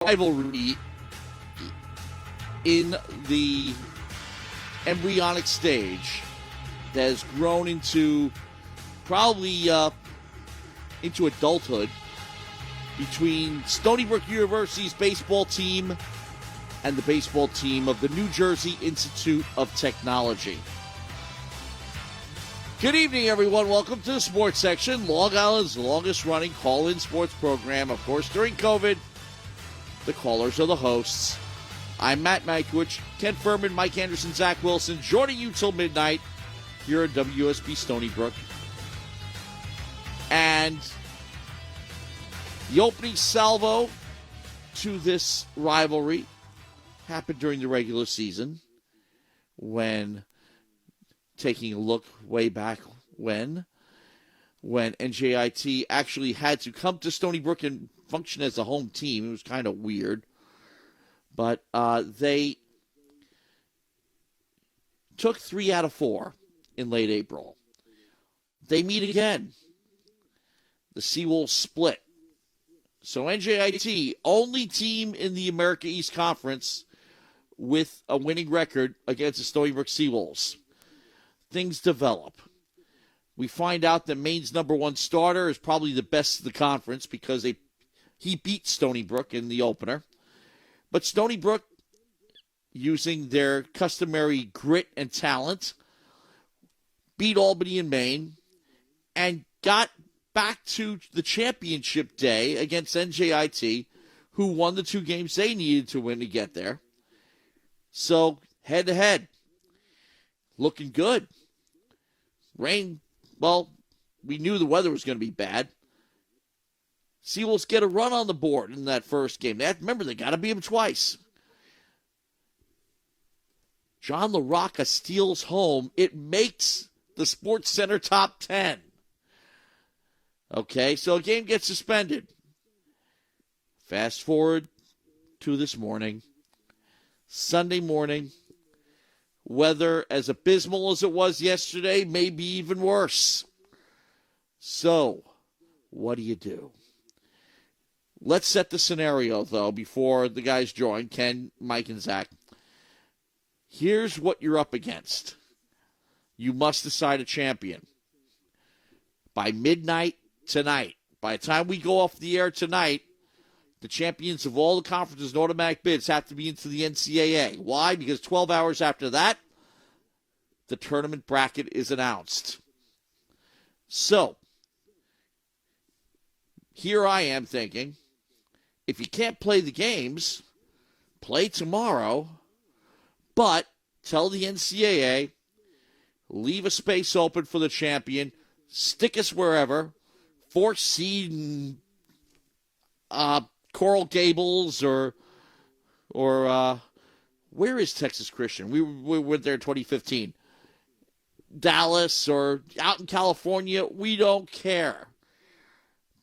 rivalry in the embryonic stage that has grown into probably into adulthood between Stony Brook University's baseball team and the baseball team of the New Jersey Institute of Technology. Good evening, everyone. Welcome to the sports section, Long Island's longest-running call-in sports program. Of course, during COVID, the callers are the hosts. I'm Matt Mankiewicz, Ken Furman, Mike Anderson, Zach Wilson, joining you till midnight here at WUSB Stony Brook. And the opening salvo to this rivalry happened during the regular season when, taking a look way back when NJIT actually had to come to Stony Brook and function as a home team. It was kind of weird. But they took 3 out of 4 in late April. They meet again. The Seawolves split. So NJIT, only team in the America East Conference with a winning record against the Stony Brook Seawolves. Things develop. We find out that Maine's number one starter is probably the best of the conference because he beat Stony Brook in the opener. But Stony Brook, using their customary grit and talent, beat Albany and Maine and got back to the championship day against NJIT, who won the 2 games they needed to win to get there. So, head-to-head, looking good. Rain, well, we knew the weather was going to be bad. Seawolves get a run on the board in that first game. Remember, they got to beat them twice. John LaRocca steals home. It makes the Sports Center top 10. Okay, so a game gets suspended. Fast forward to this morning. Sunday morning. Weather as abysmal as it was yesterday, maybe even worse. So, what do you do? Let's set the scenario, though, before the guys join, Ken, Mike, and Zach. Here's what you're up against. You must decide a champion. By midnight tonight, by the time we go off the air tonight, the champions of all the conferences and automatic bids have to be into the NCAA. Why? Because 12 hours after that, the tournament bracket is announced. So, here I am thinking, if you can't play the games, play tomorrow, but tell the NCAA, leave a space open for the champion, stick us wherever, 4th seed in Coral Gables or where is Texas Christian? We went there in 2015. Dallas or out in California, we don't care.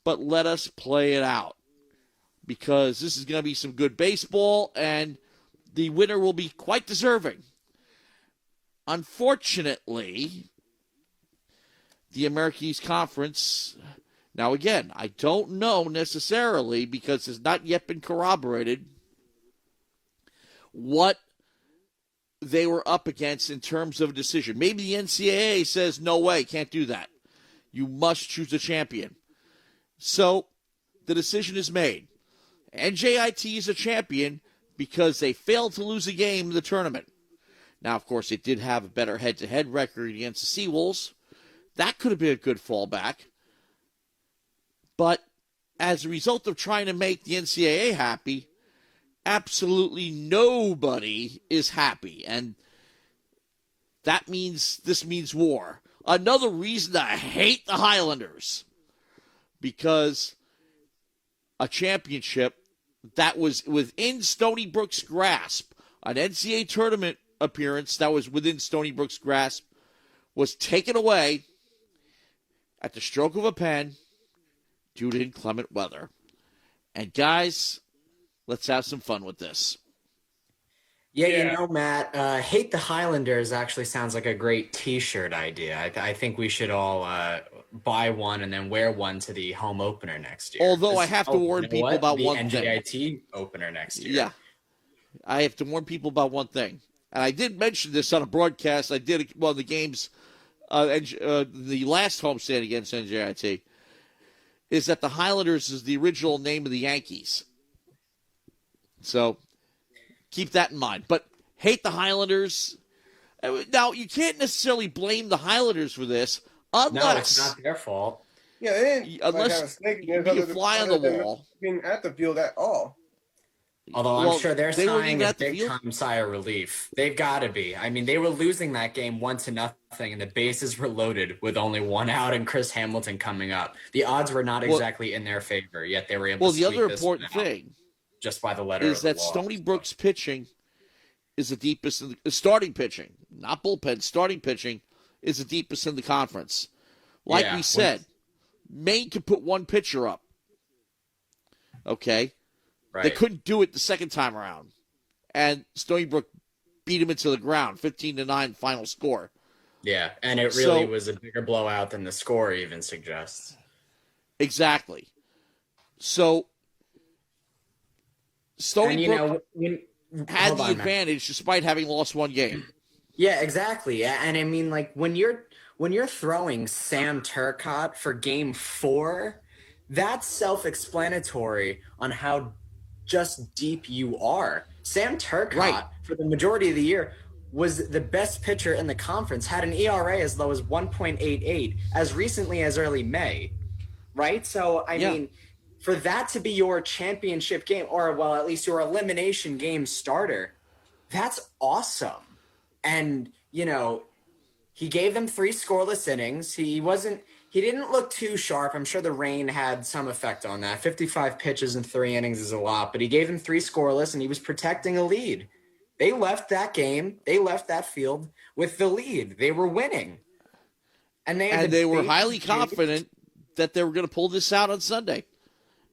But let us play it out because this is going to be some good baseball and the winner will be quite deserving. Unfortunately, the America East Conference, now again, I don't know necessarily because it's not yet been corroborated what they were up against in terms of a decision. Maybe the NCAA says, no way, can't do that. You must choose a champion. So the decision is made. NJIT is a champion because they failed to lose a game in the tournament. Now, of course, it did have a better head-to-head record against the Seawolves. That could have been a good fallback. But as a result of trying to make the NCAA happy, absolutely nobody is happy. And this means war. Another reason to hate the Highlanders. Because a championship that was within Stony Brook's grasp, an NCAA tournament appearance that was within Stony Brook's grasp, was taken away at the stroke of a pen due to inclement weather. And guys, let's have some fun with this. Yeah, Matt, Hate the Highlanders actually sounds like a great T-shirt idea. I think we should all buy one and then wear one to the home opener next year. Although I have to You warn know people what? about The one thing. NJIT opener next Yeah, year. I have to warn people about one thing. And I did mention this on a broadcast. I did one of the games, the last homestand against NJIT, is that the Highlanders is the original name of the Yankees. So keep that in mind. But hate the Highlanders. Now, you can't necessarily blame the Highlanders for this No, it's unless not their fault. Yeah, they didn't like have a snake in be a fly on the wall. Being at the field at all. Although I'm sure they're they weren't sighing even a at the big field. time sigh of relief. They've got to be. I mean, they were losing that game 1-0, and the bases were loaded with only one out and Chris Hamilton coming up. The odds were not exactly in their favor, yet they were able to the squeak other this important one out thing just by the letter is of the that law. Stony Brook's pitching is the deepest in the starting pitching, not bullpen. Starting pitching is the deepest in the conference. Like we said, Maine could put one pitcher up. Okay? Right. They couldn't do it the second time around. And Stony Brook beat him into the ground, 15-9 final score. Yeah, and it really was a bigger blowout than the score even suggests. Exactly. So Stony Brook had the advantage despite having lost one game. Yeah, exactly. And I mean, like when you're throwing Sam Turcotte for Game 4, that's self-explanatory on how just deep you are. Sam Turcotte, for the majority of the year, was the best pitcher in the conference, had an ERA as low as 1.88 as recently as early May, right? So, I mean, for that to be your championship game, or, well, at least your elimination game starter, that's awesome. And, he gave them 3 scoreless innings. He didn't look too sharp. I'm sure the rain had some effect on that. 55 pitches in 3 innings is a lot, but he gave them 3 scoreless, and he was protecting a lead. They left that game. They left that field with the lead. They were winning. And they were highly confident that they were going to pull this out on Sunday.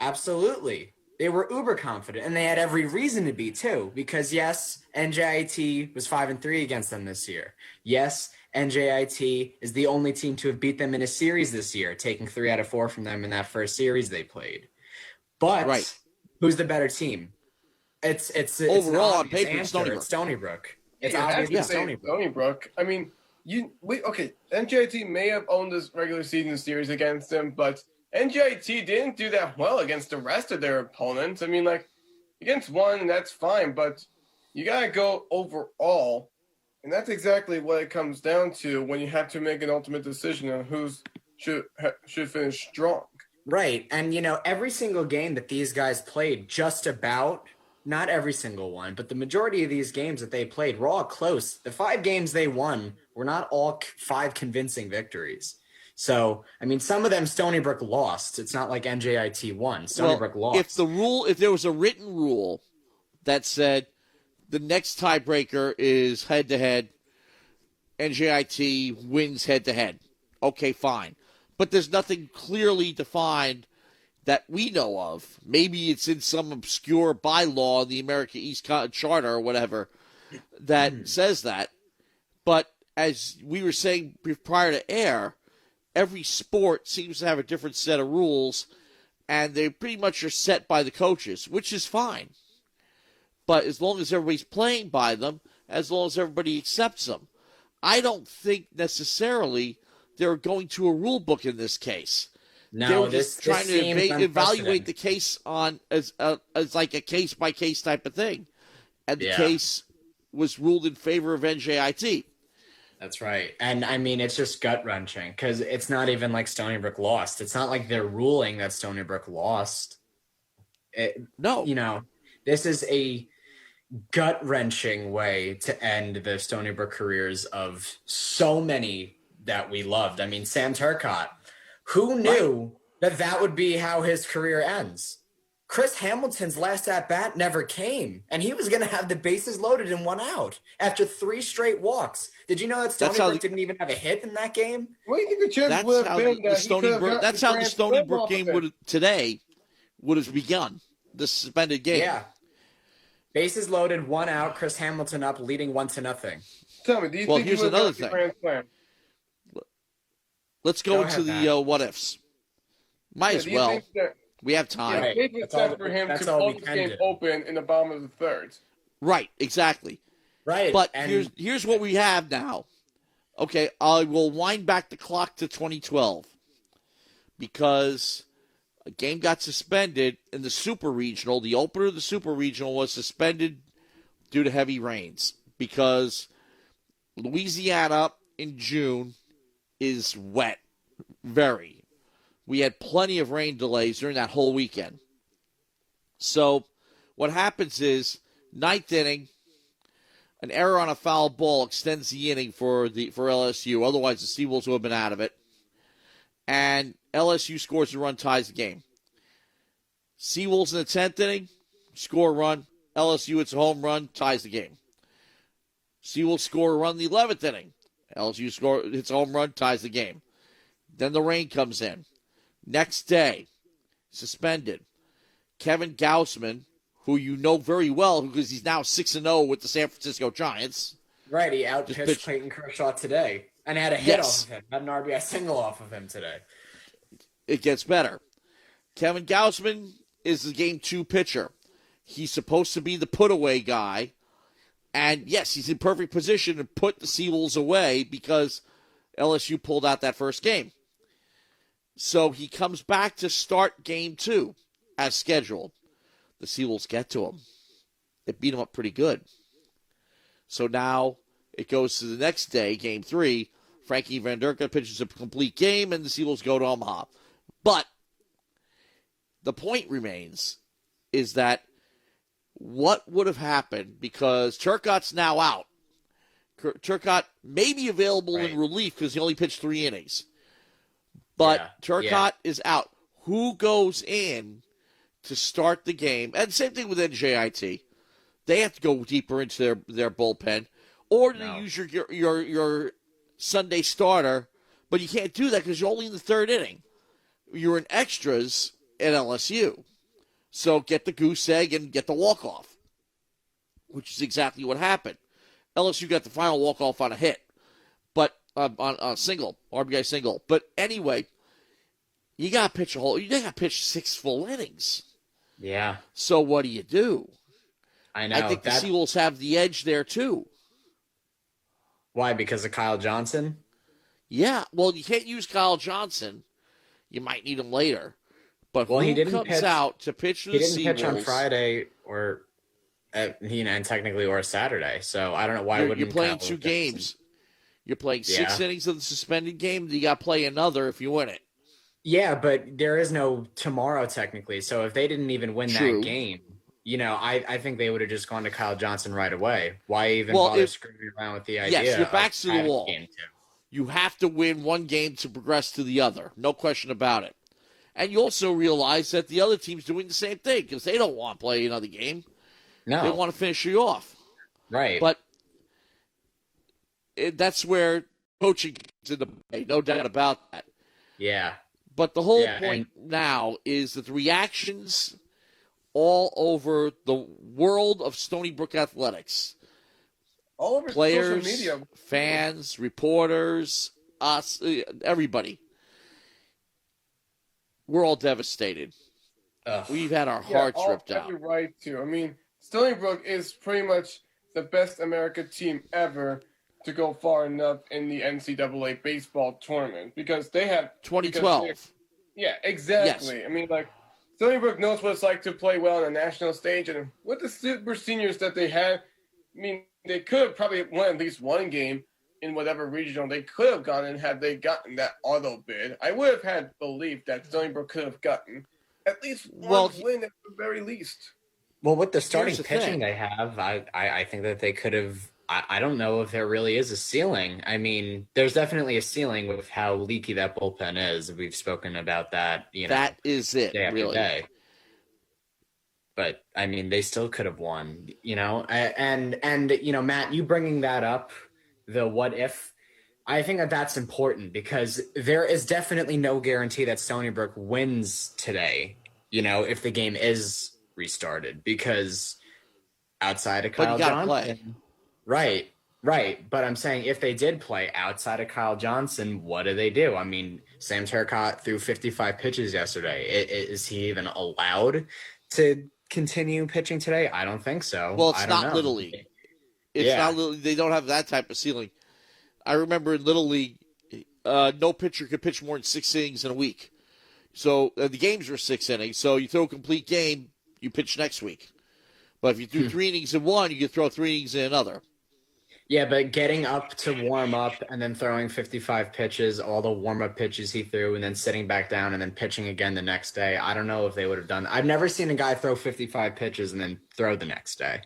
Absolutely. They were uber confident, and they had every reason to be, too, because, yes, NJIT was 5-3 against them this year. Yes, NJIT is the only team to have beat them in a series this year, taking 3 out of 4 from them in that first series they played. But who's the better team? It's overall on paper, it's Stony Brook. It's obviously Stony Brook. Stony Brook. I mean, NJIT may have owned this regular season series against them, but NJIT didn't do that well against the rest of their opponents. I mean, like, against one, that's fine, but you got to go overall, and that's exactly what it comes down to when you have to make an ultimate decision on who should finish strong. Right, and, every single game that these guys played, just about, not every single one, but the majority of these games that they played were all close. The 5 games they won were not all 5 convincing victories. So, I mean, some of them Stony Brook lost. It's not like NJIT won. Stony Brook lost. If there was a written rule that said the next tiebreaker is head-to-head, NJIT wins head-to-head, okay, fine. But there's nothing clearly defined that we know of. Maybe it's in some obscure bylaw in the America East Charter or whatever that says that. But as we were saying prior to air, every sport seems to have a different set of rules, and they pretty much are set by the coaches, which is fine. But as long as everybody's playing by them, as long as everybody accepts them, I don't think necessarily they're going to a rule book in this case. No, they were just trying to evaluate the case on as like a case by case type of thing, and the case was ruled in favor of NJIT. That's right. And I mean, it's just gut wrenching because it's not even like Stony Brook lost. It's not like they're ruling that Stony Brook lost. No. This is a gut wrenching way to end the Stony Brook careers of so many that we loved. I mean, Sam Turcotte, who knew that would be how his career ends? Chris Hamilton's last at-bat never came, and he was going to have the bases loaded and 1 out after 3 straight walks. Did you know that Stony Brook didn't even have a hit in that game? What do you think the chance would have been? That's how the Stony Brook game would have begun, the suspended game. Yeah. Bases loaded, 1 out, Chris Hamilton up, leading 1-0. Tell me, do you Well, think here's he was another going to thing. Grand Slam? Let's go Go into ahead, the what ifs. Might as Do you well. think that We have time. Right. it makes That's all- sense for him that's to all we pull this can game do. open in the bottom of the third? Right, exactly. Right. But and here's what we have now. Okay, I will wind back the clock to 2012 because a game got suspended in the Super Regional. The opener of the Super Regional was suspended due to heavy rains because Louisiana in June is wet, very. We had plenty of rain delays during that whole weekend. So what happens is, ninth inning, an error on a foul ball extends the inning for LSU. Otherwise, the Seawolves would have been out of it. And LSU scores a run, ties the game. Seawolves in the 10th inning, score a run. LSU hits a home run, ties the game. Seawolves score a run in the 11th inning. LSU hits a home run, ties the game. Then the rain comes in. Next day, suspended. Kevin Gausman, who you know very well because he's now 6-0 with the San Francisco Giants. right, he outpitched Clayton Kershaw today and had a hit off of him. Had an RBI single off of him today. It gets better. Kevin Gausman is the game 2 pitcher. He's supposed to be the put-away guy. And, yes, he's in perfect position to put the Seawolves away because LSU pulled out that first game. So he comes back to start game 2 as scheduled. The Seawolves get to him. They beat him up pretty good. So now it goes to the next day, game 3. Frankie Van Derken pitches a complete game, and the Seawolves go to Omaha. But the point remains is that what would have happened, because Turcotte's now out. Turcotte may be available in relief because he only pitched 3 innings. But Turcotte is out. Who goes in to start the game? And same thing with NJIT. They have to go deeper into their bullpen. Or to use your Sunday starter. But you can't do that because you're only in the 3rd inning. You're in extras at LSU. So get the goose egg and get the walk-off, which is exactly what happened. LSU got the final walk-off on a hit, but on a single, RBI single. But anyway, you got to pitch you got to pitch 6 full innings. Yeah. So what do? I know. I think the Seawolves have the edge there too. Why? Because of Kyle Johnson? Yeah. Well, you can't use Kyle Johnson. You might need him later. But who comes out to pitch for the Seawolves? He didn't pitch on Friday or and technically or Saturday. So I don't know why wouldn't you're playing Kyle 2 games. You're playing 6 innings of the suspended game. You got to play another if you win it. Yeah, but there is no tomorrow technically. So if they didn't even win that game, I think they would have just gone to Kyle Johnson right away. Why even bother screwing around with the idea? Yes, your back's to the wall. You have to win one game to progress to the other. No question about it. And you also realize that the other team's doing the same thing because they don't want to play another game. No. They want to finish you off. Right. But that's where coaching is in the play, no doubt about that. Yeah. But the whole point now is that the reactions all over the world of Stony Brook athletics, all over players, social media, fans, reporters, us, everybody, we're all devastated. We've had our hearts ripped out. Every right to. I mean, Stony Brook is pretty much the best America team ever to go far enough in the NCAA baseball tournament because they have 2012. Yeah, exactly. Yes. I mean, Stony Brook knows what it's like to play well on a national stage, and with the super seniors that they had, I mean, they could have probably won at least one game in whatever regional they could have gotten had they gotten that auto bid. I would have had belief that Stony Brook could have gotten at least one win at the very least. Well, with the starting pitching they have, I think that they could have. I don't know if there really is a ceiling. I mean, there's definitely a ceiling with how leaky that bullpen is. We've spoken about that. That is it, day after really. Day. But I mean, they still could have won. And Matt, you bringing that up, the what if, I think that that's important because there is definitely no guarantee that Stony Brook wins today. If the game is restarted, because outside of But Kyle you gotta Johnson. play. Right. But I'm saying if they did play outside of Kyle Johnson, what do? I mean, Sam Turcotte threw 55 pitches yesterday. Is he even allowed to continue pitching today? I don't think so. Well, I it's don't not know. Little League. It's Yeah. not Little League. They don't have that type of ceiling. I remember in Little League, no pitcher could pitch more than 6 innings in a week. So the games were 6 innings. So you throw a complete game, you pitch next week. But if you do 3 innings in one, you can throw 3 innings in another. Yeah, but getting up to warm up and then throwing 55 pitches, all the warm-up pitches he threw, and then sitting back down and then pitching again the next day, I don't know if they would have done that. I've never seen a guy throw 55 pitches and then throw the next day,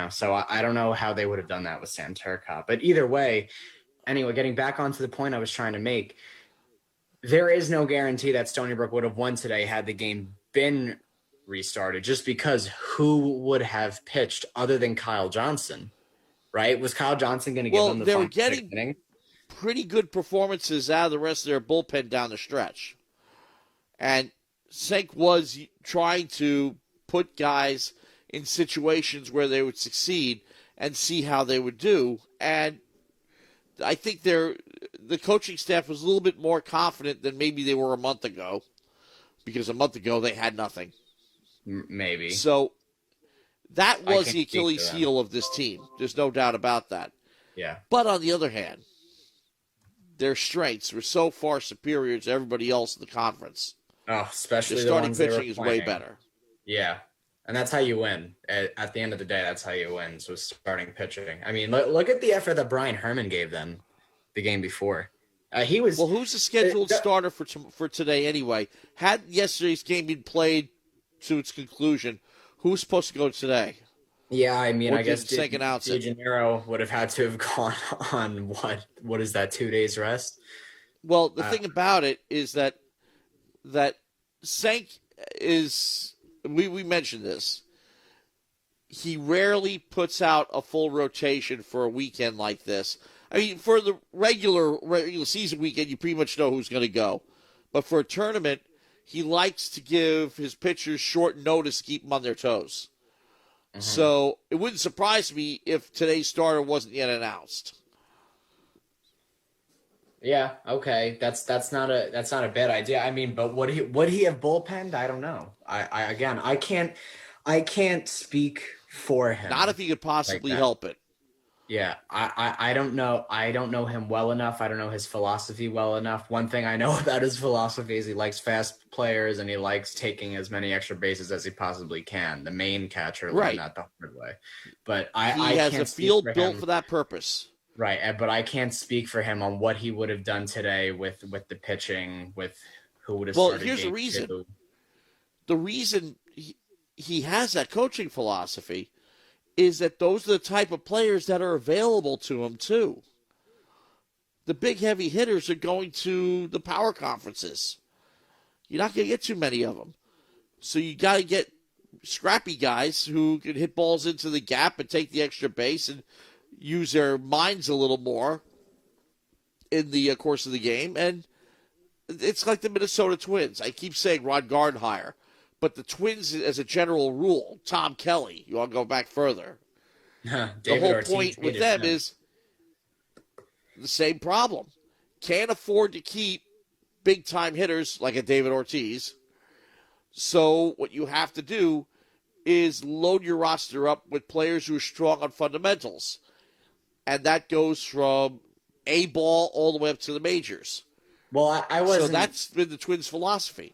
so I don't know how they would have done that with Sam Turcotte. But either way, anyway, getting back onto the point I was trying to make, there is no guarantee that Stony Brook would have won today had the game been restarted, just because who would have pitched other than Kyle Johnson? Right? Was Kyle Johnson going to give them the they were final getting inning? pretty good performances out of the rest of their bullpen down the stretch. And Senk was trying to put guys in situations where they would succeed and see how they would do. And I think the coaching staff was a little bit more confident than maybe they were a month ago, because a month ago they had nothing. Maybe. So that was the speak to Achilles that. heel of this team. There's no doubt about that. Yeah. But on the other hand, their strengths were so far superior to everybody else in the conference. Oh, especially Their the starting ones they were pitching is way playing. better. Yeah. And that's how you win. At the end of the day, that's how you win. So starting pitching. I mean, look at the effort that Brian Herman gave them the game before. He was Well, who's the scheduled starter for today anyway? Had yesterday's game been played to its conclusion, who's supposed to go today? Yeah, I mean, Or I guess did Senk announce it? DeGennaro would have had to have gone on what is that, 2 days rest? Well, the thing about it is that Senk is, we mentioned this, he rarely puts out a full rotation for a weekend like this. I mean, for the regular season weekend, you pretty much know who's going to go. But for a tournament, he likes to give his pitchers short notice to keep them on their toes. Mm-hmm. So it wouldn't surprise me if today's starter wasn't yet announced. Yeah, okay. That's not a bad idea. I mean, but would he have bullpenned? I don't know. I can't speak for him. Not if he could possibly help it. Yeah, I don't know. I don't know him well enough. I don't know his philosophy well enough. One thing I know about his philosophy is he likes fast players and he likes taking as many extra bases as he possibly can. The main catcher learned that the hard way. But he has a field built for that purpose. Right, but I can't speak for him on what he would have done today with the pitching, with who would have started. Well, here's the reason. 2. The reason he has that coaching philosophy is that those are the type of players that are available to him, too. The big heavy hitters are going to the power conferences. You're not going to get too many of them. So you got to get scrappy guys who can hit balls into the gap and take the extra base and use their minds a little more in the course of the game. And it's like the Minnesota Twins. I keep saying Ron Gardenhire. But the Twins, as a general rule, Tom Kelly, you want to go back further. The whole Ortiz point with them is the same problem. Can't afford to keep big-time hitters like a David Ortiz. So what you have to do is load your roster up with players who are strong on fundamentals. And that goes from A-ball all the way up to the majors. Well, I wasn't. So that's been the Twins' philosophy.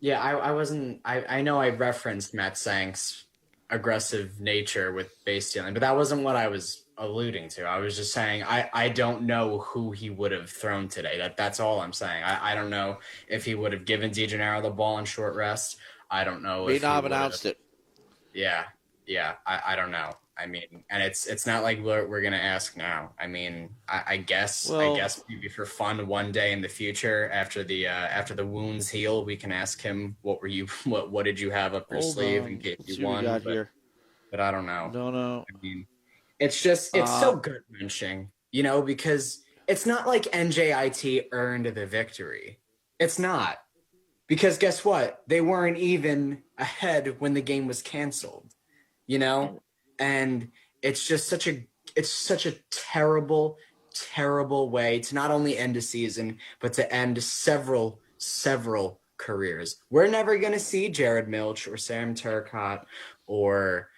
Yeah, I wasn't. I know I referenced Matt Sank's aggressive nature with base stealing, but that wasn't what I was alluding to. I was just saying I don't know who he would have thrown today. That's all I'm saying. I don't know if he would have given DeGennaro the ball in short rest. I don't know. May not have announced it. Yeah. I don't know. I mean, and it's not like we're gonna ask now. I mean, I guess maybe for fun one day in the future after the wounds heal, we can ask him what did you have up your sleeve in case you won. But I don't know. No. I mean, it's so gut wrenching, because it's not like NJIT earned the victory. It's not, because guess what? They weren't even ahead when the game was canceled. And it's just such a terrible, terrible way to not only end a season, but to end several careers. We're never going to see Jared Milch or Sam Turcotte or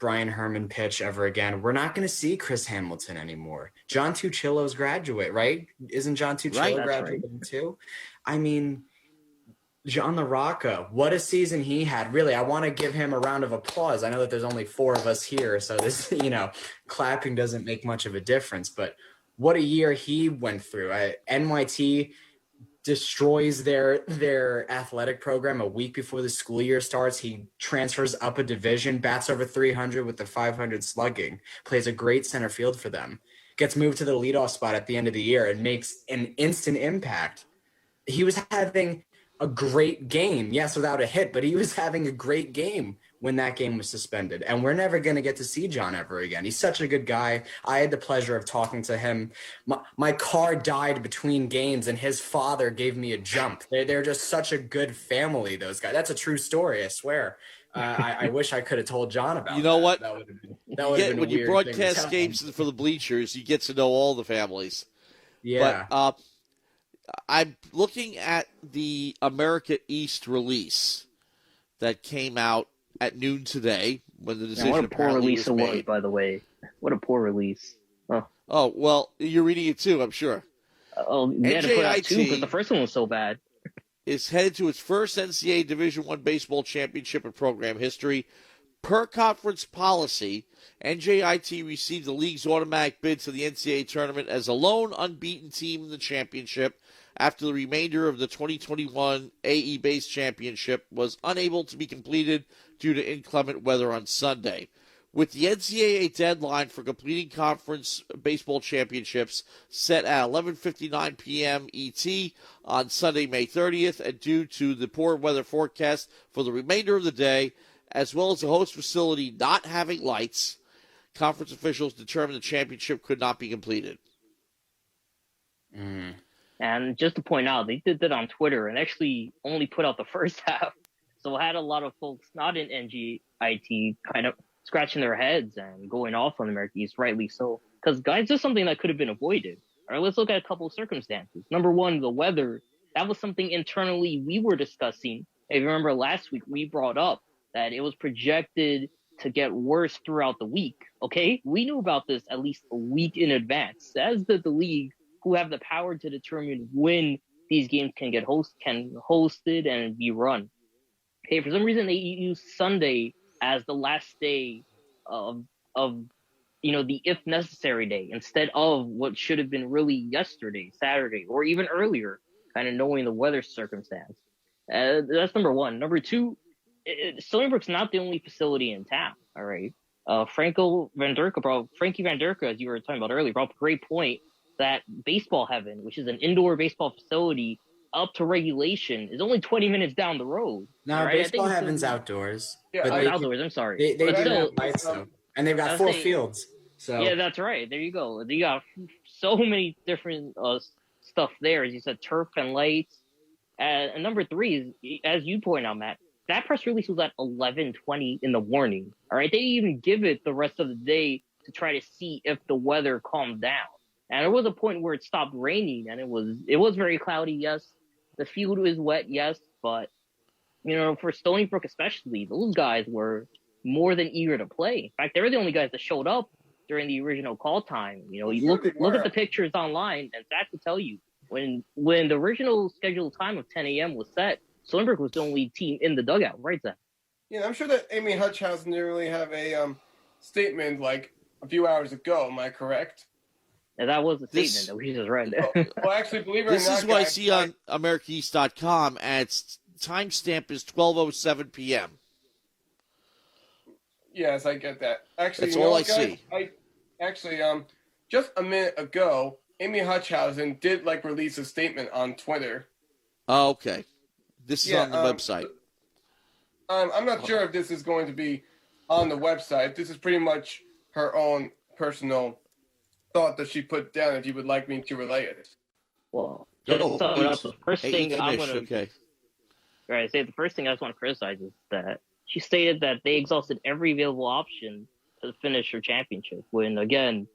Brian Herman pitch ever again. We're not going to see Chris Hamilton anymore. John Tuchillo's graduate, right? Isn't John Tuchillo graduating too? I mean, John LaRocca, what a season he had. Really, I want to give him a round of applause. I know that there's only 4 of us here, so this, clapping doesn't make much of a difference, but what a year he went through. NYT destroys their athletic program a week before the school year starts. He transfers up a division, bats over 300 with the 500 slugging, plays a great center field for them, gets moved to the leadoff spot at the end of the year and makes an instant impact. He was having a great game, yes, without a hit, but he was having a great game when that game was suspended. And we're never going to get to see John ever again. He's such a good guy. I had the pleasure of talking to him. My car died between games, and his father gave me a jump. They're just such a good family, those guys. That's a true story, I swear. I wish I could have told John about You know what? That would have been when you broadcast games for the bleachers, you get to know all the families. Yeah. But I'm looking at the America East release that came out at noon today when the decision what a poor release was it made. was, by the way. What a poor release. Oh, well, you're reading it too, I'm sure. They had to put out 2 because the first one was so bad. Is headed to its first NCAA Division I baseball championship in program history. Per conference policy, NJIT received the league's automatic bid to the NCAA tournament as a lone unbeaten team in the championship after the remainder of the 2021 AE Base Championship was unable to be completed due to inclement weather on Sunday. With the NCAA deadline for completing conference baseball championships set at 11:59 p.m. ET on Sunday, May 30th, and due to the poor weather forecast for the remainder of the day, as well as the host facility not having lights, conference officials determined the championship could not be completed. And just to point out, they did that on Twitter and actually only put out the first half. So I had a lot of folks not in NGIT kind of scratching their heads and going off on the America East, rightly so. Because, guys, this is something that could have been avoided. All right, let's look at a couple of circumstances. Number one, the weather. That was something internally we were discussing. If you remember last week, we brought up that it was projected to get worse throughout the week. Okay? We knew about this at least a week in advance. As did the league, who have the power to determine when these games can get hosted and be run. Okay, for some reason they use Sunday as the last day of the if necessary day instead of what should have been really yesterday, Saturday, or even earlier, kind of knowing the weather circumstance. That's number one. Number two, Stony Brook's not the only facility in town. All right, Frankie Van Durka, as you were talking about earlier, brought up a great point that Baseball Heaven, which is an indoor baseball facility up to regulation, is only 20 minutes down the road. No, right? Baseball Heaven's outdoors. Yeah, but outdoors. I'm sorry. They But do still, have lights though, and they've got 4 fields. So yeah, that's right. There you go. You got so many different stuff there, as you said, turf and lights. And number three is, as you point out, Matt, that press release was at 11:20 in the morning. All right, they didn't even give it the rest of the day to try to see if the weather calmed down. And there was a point where it stopped raining, and it was very cloudy. Yes, the field was wet. Yes, but for Stony Brook especially, those guys were more than eager to play. In fact, they were the only guys that showed up during the original call time. You look at the pictures online, and Zach will tell you when the original scheduled time of 10 a.m. was set, Stony Brook was the only team in the dugout, right, Zach? Yeah, I'm sure that Amy Hutchhausen didn't really have a statement like a few hours ago. Am I correct? And that was the statement that we just read. Well, actually, believe it or not, this is what I see on AmericaEast.com, and its timestamp is 12:07 p.m. Yes, I get that. Actually, that's all I see. Just a minute ago, Amy Hutchhausen did release a statement on Twitter. Oh, okay. This is on the website. I'm not sure if this is going to be on the website. This is pretty much her own personal thought that she put down. If you would like me to relay it. Well, the first thing I'm going to okay. Right, the first thing I just want to criticize is that she stated that they exhausted every available option to finish her championship. When again,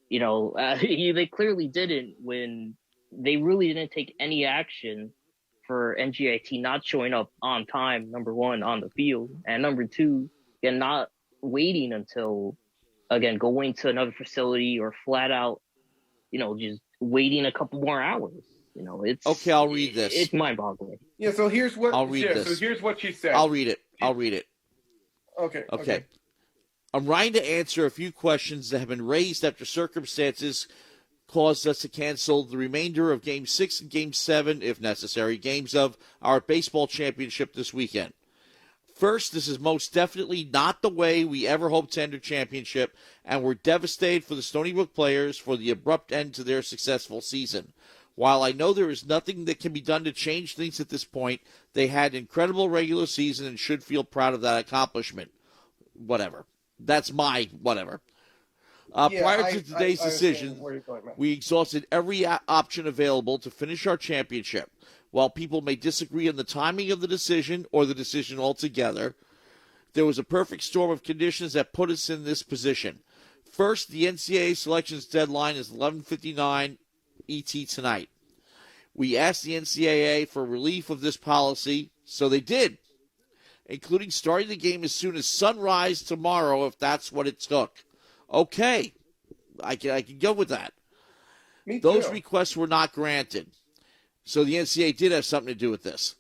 they clearly didn't. When they really didn't take any action for NJIT not showing up on time. Number one, on the field, and number two, again, not waiting until again going to another facility or flat out, just waiting a couple more hours. It's okay. I'll read this. It's mind-boggling. Yeah. So here's what. I'll read this. So here's what she said. I'll read it. Okay. I'm writing to answer a few questions that have been raised after circumstances caused us to cancel the remainder of Game 6 and Game 7, if necessary, games of our baseball championship this weekend. First, this is most definitely not the way we ever hoped to end a championship, and we're devastated for the Stony Brook players for the abrupt end to their successful season. While I know there is nothing that can be done to change things at this point, they had an incredible regular season and should feel proud of that accomplishment. Whatever. That's my whatever. Prior to today's decision, we exhausted every option available to finish our championship. While people may disagree on the timing of the decision or the decision altogether, there was a perfect storm of conditions that put us in this position. First, the NCAA selections deadline is 11:59 ET tonight. We asked the NCAA for relief of this policy, so they did, including starting the game as soon as sunrise tomorrow if that's what it took. Okay, I can go with that. Those requests were not granted, so the NCAA did have something to do with this.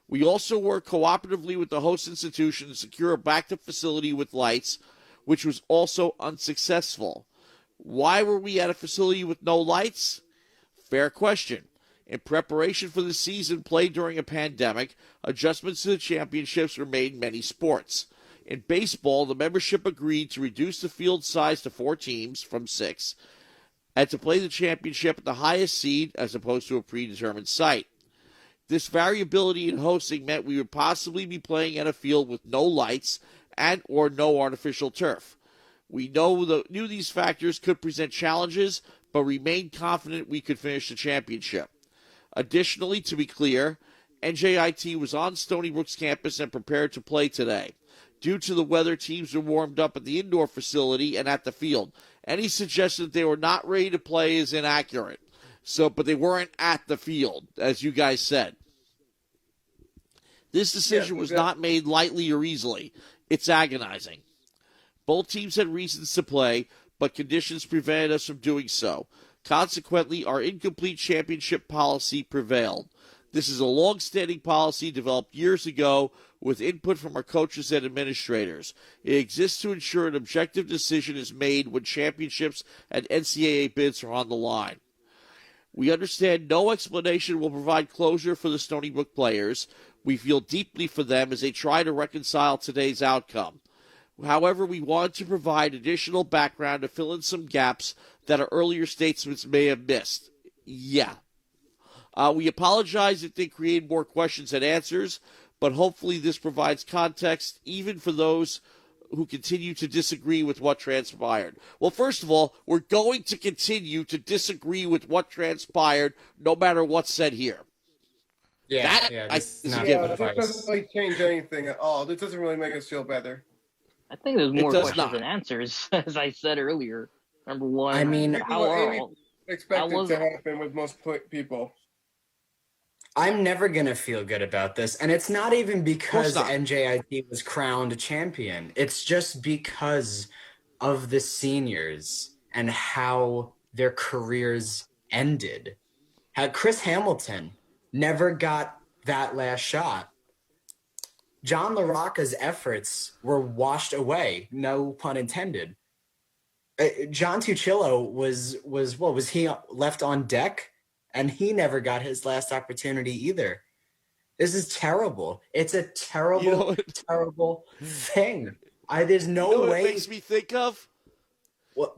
We also worked cooperatively with the host institution to secure a backup facility with lights, which was also unsuccessful. Why were we at a facility with no lights? Fair question. In preparation for the season played during a pandemic, adjustments to the championships were made in many sports. In baseball, the membership agreed to reduce the field size to 4 teams from 6 and to play the championship at the highest seed as opposed to a predetermined site. This variability in hosting meant we would possibly be playing at a field with no lights and or no artificial turf. We knew these factors could present challenges, but remained confident we could finish the championship. Additionally, to be clear, NJIT was on Stony Brook's campus and prepared to play today. Due to the weather, teams were warmed up at the indoor facility and at the field. Any suggestion that they were not ready to play is inaccurate. But they weren't at the field, as you guys said. This decision was not made lightly or easily. It's agonizing. Both teams had reasons to play, but conditions prevented us from doing so. Consequently, our incomplete championship policy prevailed. This is a long-standing policy developed years ago with input from our coaches and administrators. It exists to ensure an objective decision is made when championships and NCAA bids are on the line. We understand no explanation will provide closure for the Stony Brook players. We feel deeply for them as they try to reconcile today's outcome. However, we wanted to provide additional background to fill in some gaps that our earlier statements may have missed. We apologize if they create more questions than answers, but hopefully this provides context even for those who continue to disagree with what transpired. Well, first of all, we're going to continue to disagree with what transpired no matter what's said here. That doesn't really change anything at all. This doesn't really make us feel better. I think there's more questions than answers, as I said earlier. Number one, I mean, how expected to happen with most people. I'm never going to feel good about this. And it's not even because NJIT was crowned champion. It's just because of the seniors and how their careers ended. How Chris Hamilton never got that last shot. John LaRocca's efforts were washed away, no pun intended. John Tuchillo was he left on deck? And he never got his last opportunity either. This is terrible. It's a terrible, terrible thing. There's no way. What it makes me think of?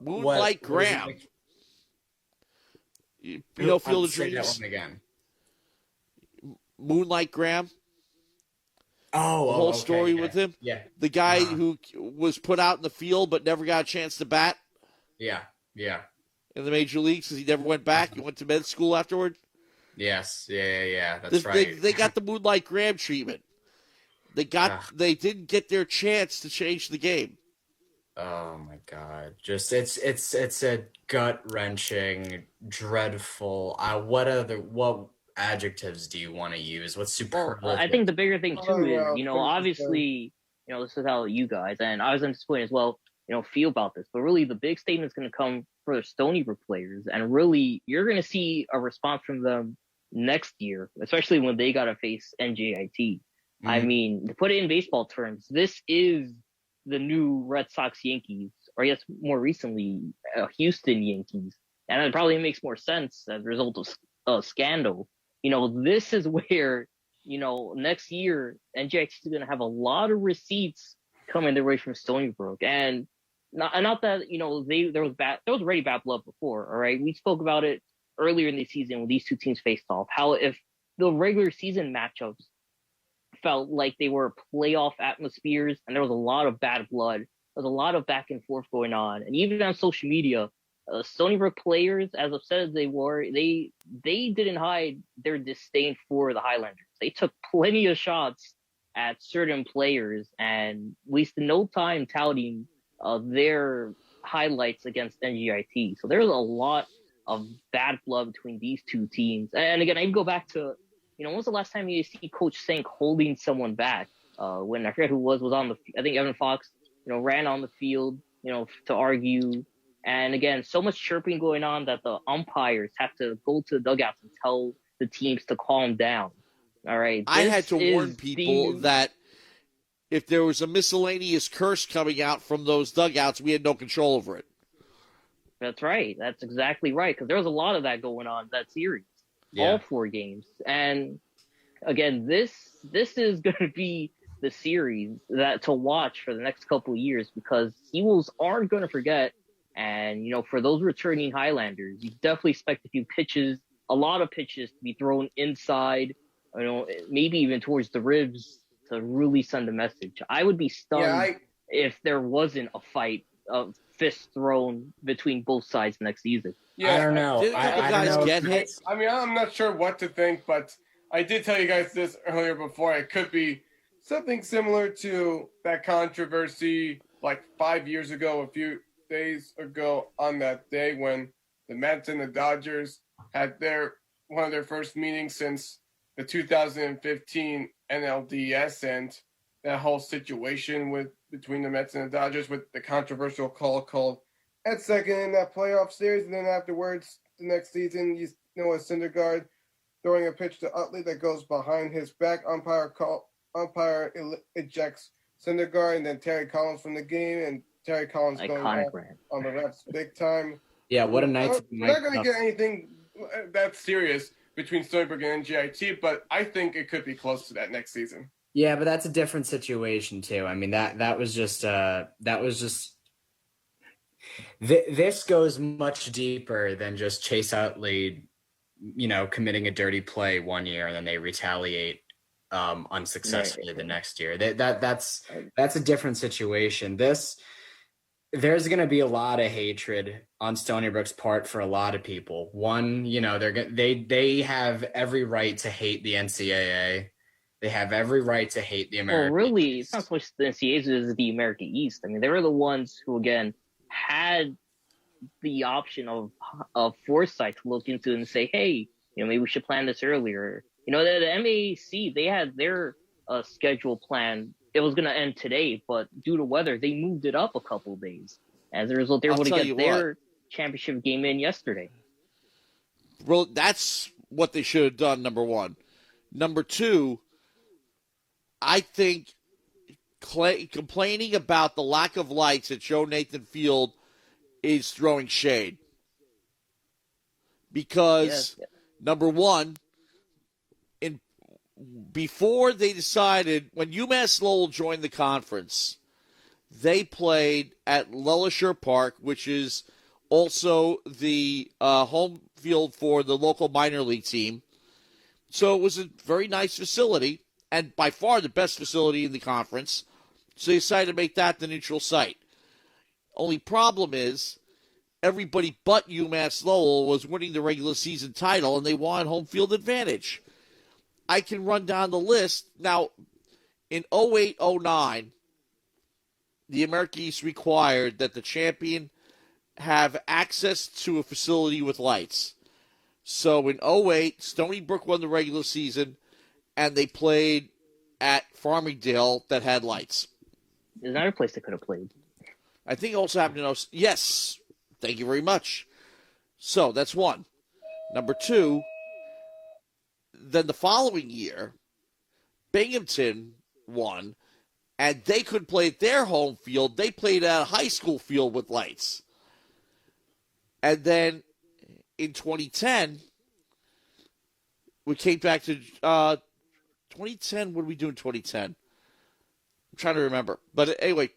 Moonlight Graham. Field of Dreams? Say that one again. Moonlight Graham. The whole story with him. Yeah. The guy who was put out in the field but never got a chance to bat. Yeah. In the major leagues because he never went back. He went to med school afterward. Yes. Yeah. That's right. They got the Moonlight Graham treatment. They didn't get their chance to change the game. Oh my God! Just it's a gut wrenching, dreadful. What adjectives do you want to use? What Well, superlative? I think the bigger thing too is, Yeah, obviously, this is how you guys, and I was disappointed as well, feel about this. But really, the big statement is going to come for the Stony Brook players, and really, you're going to see a response from them next year, especially when they got to face NJIT. I mean, to put it in baseball terms, this is the new Red Sox Yankees, or yes, more recently, Houston Yankees, and it probably makes more sense as a result of a scandal. This is where, next year, NJX is going to have a lot of receipts coming their way from Stony Brook. And not that, there was already bad blood before. All right. We spoke about it earlier in the season when these two teams faced off, how if the regular season matchups felt like they were playoff atmospheres and there was a lot of bad blood, there was a lot of back and forth going on. And even on social media, Stony Brook players, as upset as they were, they didn't hide their disdain for the Highlanders. They took plenty of shots at certain players and wasted no time touting their highlights against NGIT. So there's a lot of bad blood between these two teams. And again, I go back to, when was the last time you see Coach Sank holding someone back? When I forget who was on I think Evan Fox, ran on the field, to argue. And again, so much chirping going on that the umpires have to go to the dugouts and tell the teams to calm down. All right. I had to warn people that if there was a miscellaneous curse coming out from those dugouts, we had no control over it. That's right. That's exactly right. Because there was a lot of that going on that series, all 4 games. And again, this is going to be the series that to watch for the next couple of years because Seawolves aren't going to forget. And, for those returning Highlanders, you definitely expect a lot of pitches to be thrown inside, maybe even towards the ribs to really send a message. I would be stunned if there wasn't a fight of fists thrown between both sides next season. Yeah, I don't know. I don't know. Get hit? I mean, I'm not sure what to think, but I did tell you guys this earlier before. It could be something similar to that controversy like 5 years ago, a few days ago on that day when the Mets and the Dodgers had one of their first meetings since the 2015 NLDS, and that whole situation between the Mets and the Dodgers with the controversial call called at second in that playoff series, and then afterwards the next season, a Syndergaard throwing a pitch to Utley that goes behind his back. Umpire ejects Syndergaard, and then Terry Collins from the game, and Terry Collins going on the refs big time. Yeah, what a night. We're not going to get anything that serious between Stony Brook and NGIT, but I think it could be close to that next season. Yeah, but that's a different situation too. I mean, that was just this goes much deeper than just Chase Utley, committing a dirty play one year and then they retaliate unsuccessfully the next year. That's a different situation. There's going to be a lot of hatred on Stony Brook's part for a lot of people. One, they have every right to hate the NCAA. They have every right to hate the American Well, really, East. it's not so much the NCAA as the American East. I mean, they were the ones who, again, had the option of foresight to look into it and say, hey, maybe we should plan this earlier. The MAC, they had their schedule plan. It was going to end today, but due to weather, they moved it up a couple of days. As a result, they were able to get their championship game in yesterday. Well, that's what they should have done, number one. Number two, I think complaining about the lack of lights at Joe Nathan Field is throwing shade. Because, number one, before they decided, when UMass Lowell joined the conference, they played at Lellisher Park, which is also the home field for the local minor league team. So it was a very nice facility, and by far the best facility in the conference. So they decided to make that the neutral site. Only problem is, everybody but UMass Lowell was winning the regular season title, and they wanted home field advantage. I can run down the list. Now, in 08-09, the American East required that the champion have access to a facility with lights. So in 08, Stony Brook won the regular season, and they played at Farmingdale that had lights. There's another place they could have played. I think it also happened in yes. Thank you very much. So that's one. Number two, then the following year, Binghamton won, and they could play at their home field. They played at a high school field with lights. And then in 2010, we came back to 2010. What did we do in 2010? I'm trying to remember. But anyway,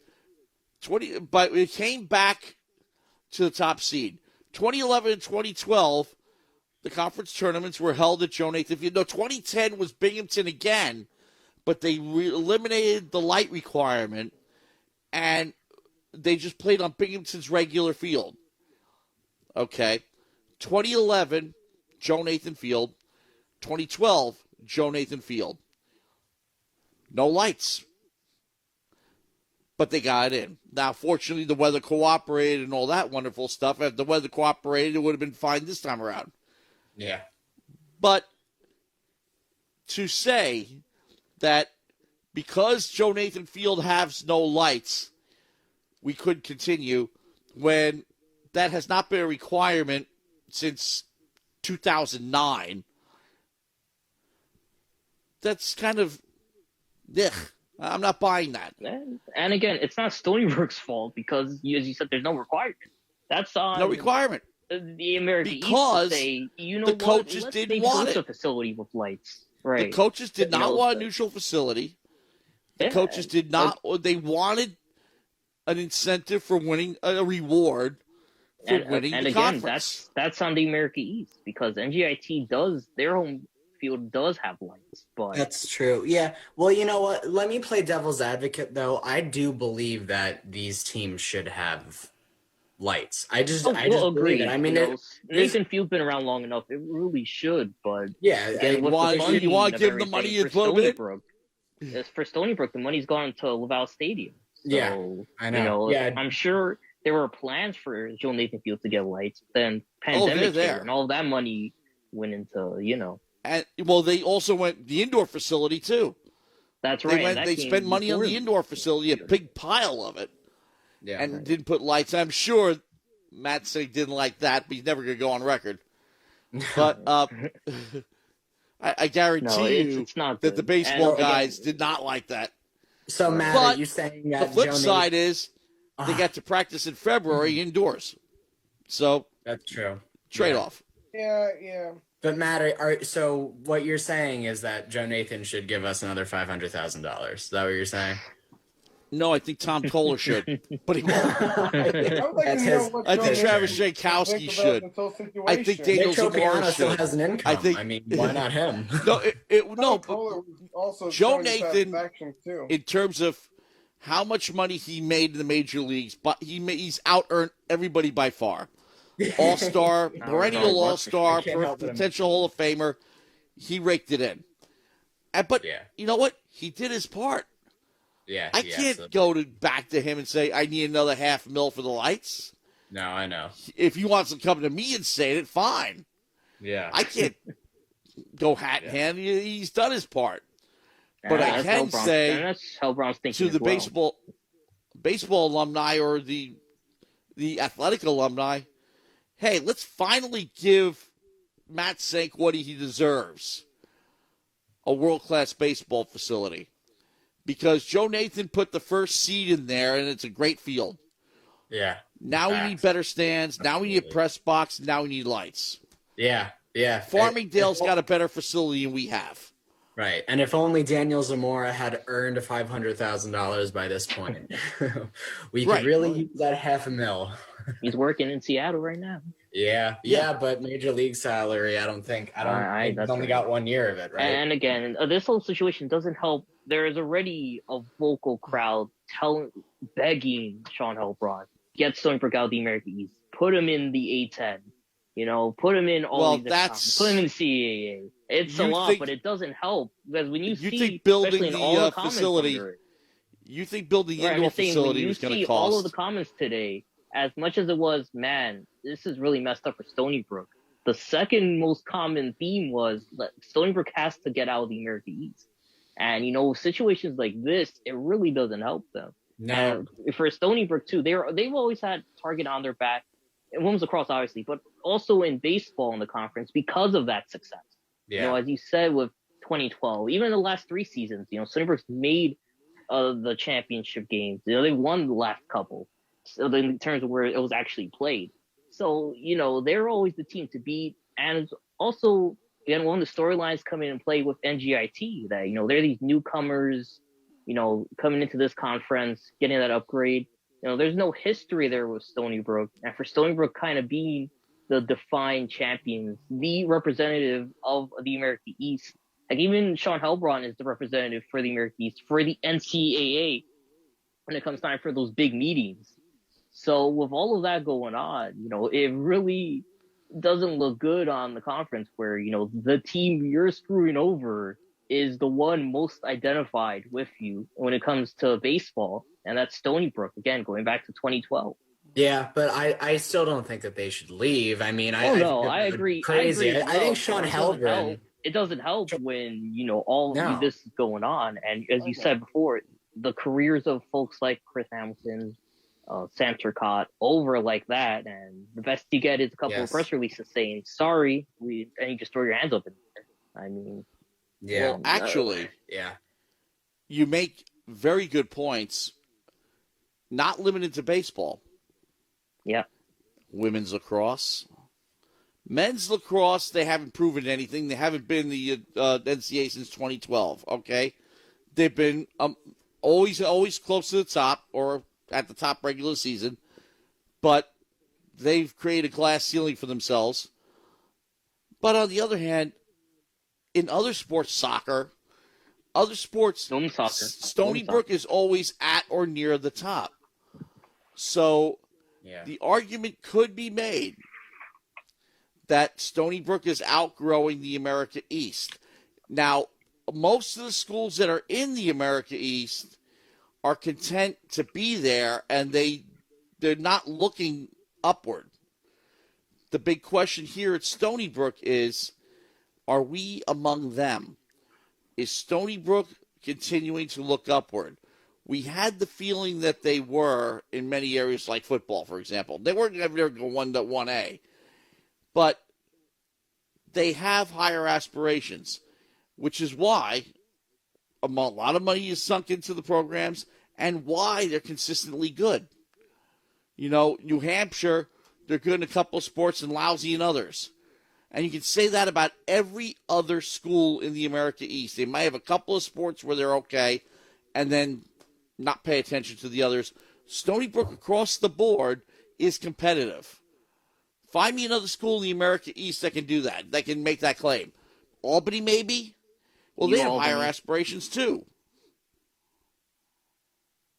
but we came back to the top seed. 2011 and 2012, the conference tournaments were held at Joe Nathan Field. No, 2010 was Binghamton again, but they eliminated the light requirement, and they just played on Binghamton's regular field. Okay. 2011, Joe Nathan Field. 2012, Joe Nathan Field. No lights. But they got it in. Now, fortunately, the weather cooperated and all that wonderful stuff. If the weather cooperated, it would have been fine this time around. Yeah. But to say that because Joe Nathan Field has no lights, we could continue when that has not been a requirement since 2009. That's kind of, I'm not buying that. And again, it's not Stony Brook's fault because, as you said, there's no requirement. That's on no requirement. The American because East to say, you know the what? coaches Let's didn't make want this it. A facility with lights, right? The coaches did You not know, want a neutral facility. The coaches did not. They wanted an incentive for winning, a reward for winning and the again, conference. that's on the American East because NGIT their home field does have lights, but That's true. Yeah. Well, you know what? Let me play devil's advocate, though. I do believe that these teams should have lights. I just agree. believe it. I mean, Nathan Field's been around long enough; it really should. But yeah, again, with the funding you want to of give them the money everything you for put Stony in? Brook. As for Stony Brook, the money's gone to Laval Stadium. So, Yeah, I know. Yeah. I'm sure there were plans for Joe Nathan Field to get lights. Then pandemic hit, and all that money went into And they also went the indoor facility too. That's right. They spent money on the indoor facility, a big pile of it. Yeah, and didn't put lights. I'm sure Matt said he didn't like that, but he's never going to go on record. But I guarantee it's not that the baseball guys did not like that. So, Matt, but are you saying that the flip side is they got to practice in February indoors. So that's true. Trade-off. Yeah. But Matt, so what you're saying is that Joe Nathan should give us another $500,000. Is that what you're saying? No, I think Tom Kohler should, but he won't. I think Travis Jankowski should. I think Daniel Zamora still should. has an income. I mean, why not him? Joe Nathan, in terms of how much money he made in the major leagues, but he's out-earned everybody by far. All-star, perennial all-star, potential Hall of Famer. He raked it in. But you know what? He did his part. Yeah, I can't go back to him and say, I need another $500,000 for the lights. No, I know. If he wants to come to me and say it, fine. Yeah. I can't go hat in hand. He's done his part. But I can say that's how Brown's thinking to the baseball alumni or the athletic alumni, hey, let's finally give Matt Sink what he deserves. A world-class baseball facility. Because Joe Nathan put the first seed in there, and it's a great field. Yeah. Now we need better stands. Now we need a press box. Now we need lights. Yeah. Farmingdale's got a better facility than we have. Right. And if only Daniel Zamora had earned $500,000 by this point, we could really use that $500,000. He's working in Seattle right now. Yeah, but major league salary, I don't think. He's only got 1 year of it, right? And again, this whole situation doesn't help. There is already a vocal crowd begging Sean Helbron, get Stony Brook out of the American East, put him in the A-10. Put them in all Well, these different conferences. Put them in CAA. It's a lot, but it doesn't help because when you see, think building especially in all the facility, comments you think building right, indoor facility was going to cost? All of the comments today, as much as it was, man, this is really messed up for Stony Brook. The second most common theme was that Stony Brook has to get out of the American East. And, situations like this, it really doesn't help them. No. And for Stony Brook, too, they've always had target on their back. And women's lacrosse, obviously, but also in baseball in the conference because of that success. Yeah. As you said with 2012, even in the last 3 seasons, Stony Brook's made the championship games. They won the last couple. So in terms of where it was actually played. So, they're always the team to beat. And also, again, one of the storylines coming in play with NGIT that, they're these newcomers, coming into this conference, getting that upgrade. There's no history there with Stony Brook. And for Stony Brook kind of being the defined champions, the representative of the American East, like even Sean Helbron is the representative for the American East, for the NCAA when it comes time for those big meetings. So with all of that going on, it really doesn't look good on the conference where, the team you're screwing over is the one most identified with you when it comes to baseball. And that's Stony Brook, again, going back to 2012. Yeah, but I still don't think that they should leave. I mean, I agree. Crazy. I think Sean Helbron. It doesn't help when, all of this is going on. And as you said before, the careers of folks like Chris Hamilton, Sam Turcotte over like that, and the best you get is a couple of press releases saying, sorry, and you just throw your hands up in the air. I mean, well, actually, you make very good points, not limited to baseball. Yeah. Women's lacrosse. Men's lacrosse, they haven't proven anything. They haven't been the NCAA since 2012, okay? They've been always close to the top or at the top regular season, but they've created a glass ceiling for themselves. But on the other hand, in other sports, other sports, Stony Brook is always at or near the top. So the argument could be made that Stony Brook is outgrowing the America East. Now, most of the schools that are in the America East are content to be there, and they're not looking upward. The big question here at Stony Brook is, are we among them? Is Stony Brook continuing to look upward? We had the feeling that they were in many areas like football, for example. They weren't ever going to 1A. But they have higher aspirations, which is why a lot of money is sunk into the programs and why they're consistently good. New Hampshire, they're good in a couple of sports and lousy in others. And you can say that about every other school in the America East. They might have a couple of sports where they're okay and then not pay attention to the others. Stony Brook across the board is competitive. Find me another school in the America East that can do that, that can make that claim. Albany, maybe? Well, they have higher aspirations, too.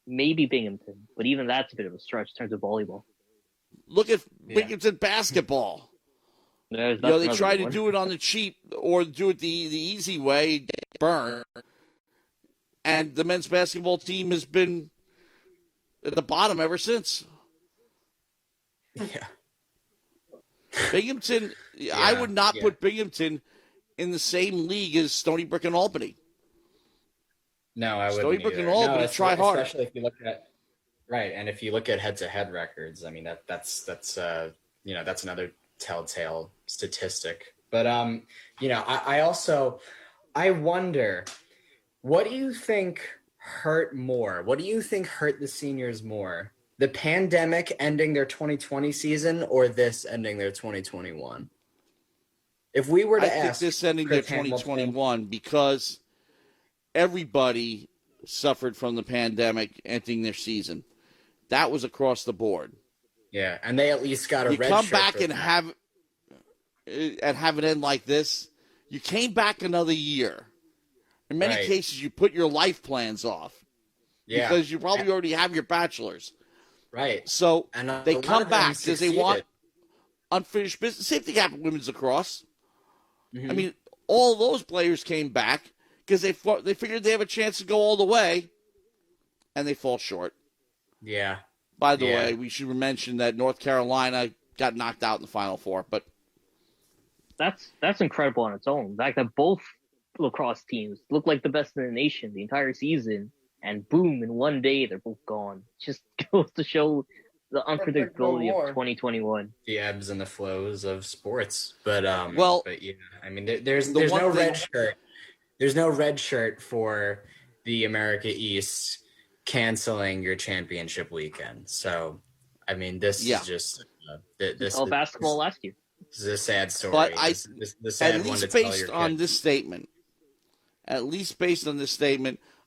Maybe Binghamton, but even that's a bit of a stretch in terms of volleyball. Look at Binghamton basketball. They try to do it on the cheap or do it the easy way, burn. And the men's basketball team has been at the bottom ever since. Yeah. Binghamton, I would not put Binghamton in the same league as Stony Brook and Albany. No, I wouldn't. Stony Brook and Albany try hard, especially if you look at and if you look at head-to-head records. I mean, that's another telltale statistic. But I wonder, what do you think hurt more? What do you think hurt the seniors more? The pandemic ending their 2020 season or this ending their 2021? If we were to ask, I think this ending their 2021 because everybody suffered from the pandemic ending their season. That was across the board. Yeah, and they at least got a red shirt. You come back and have it end like this. You came back another year. In many cases, you put your life plans off. Yeah. Because you probably already have your bachelor's. Right. So they come back because they want unfinished business. Same thing happened with women's lacrosse. Mhm. I mean, all those players came back because they figured they have a chance to go all the way, and they fall short. Yeah. By the Yeah. way, we should mention that North Carolina got knocked out in the Final Four, but That's incredible on its own. The fact that both lacrosse teams look like the best in the nation the entire season, and boom, in one day they're both gone. Just goes to show the unpredictability of 2021. The ebbs and the flows of sports. But but yeah, I mean, there's The one no thing- red shirt. There's no red shirt for the America East canceling your championship weekend. So, I mean, this Yeah. is just this All basketball last year. This is a sad story. But the sad at one least to tell based your on kids. this statement,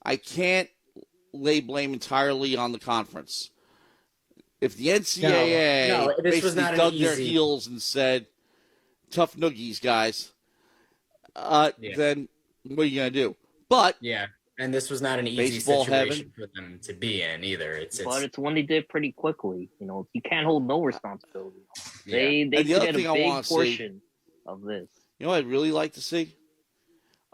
I can't lay blame entirely on the conference. If the NCAA No, this was basically not an dug their easy- heels and said, tough noogies, guys, then what are you going to do? But Yeah, and this was not an easy Baseball situation for them to be in either. But it's one they did pretty quickly. You know, you can't hold no responsibility. They And the could other get thing a I big wanna see- portion of this. you know what I'd really like to see?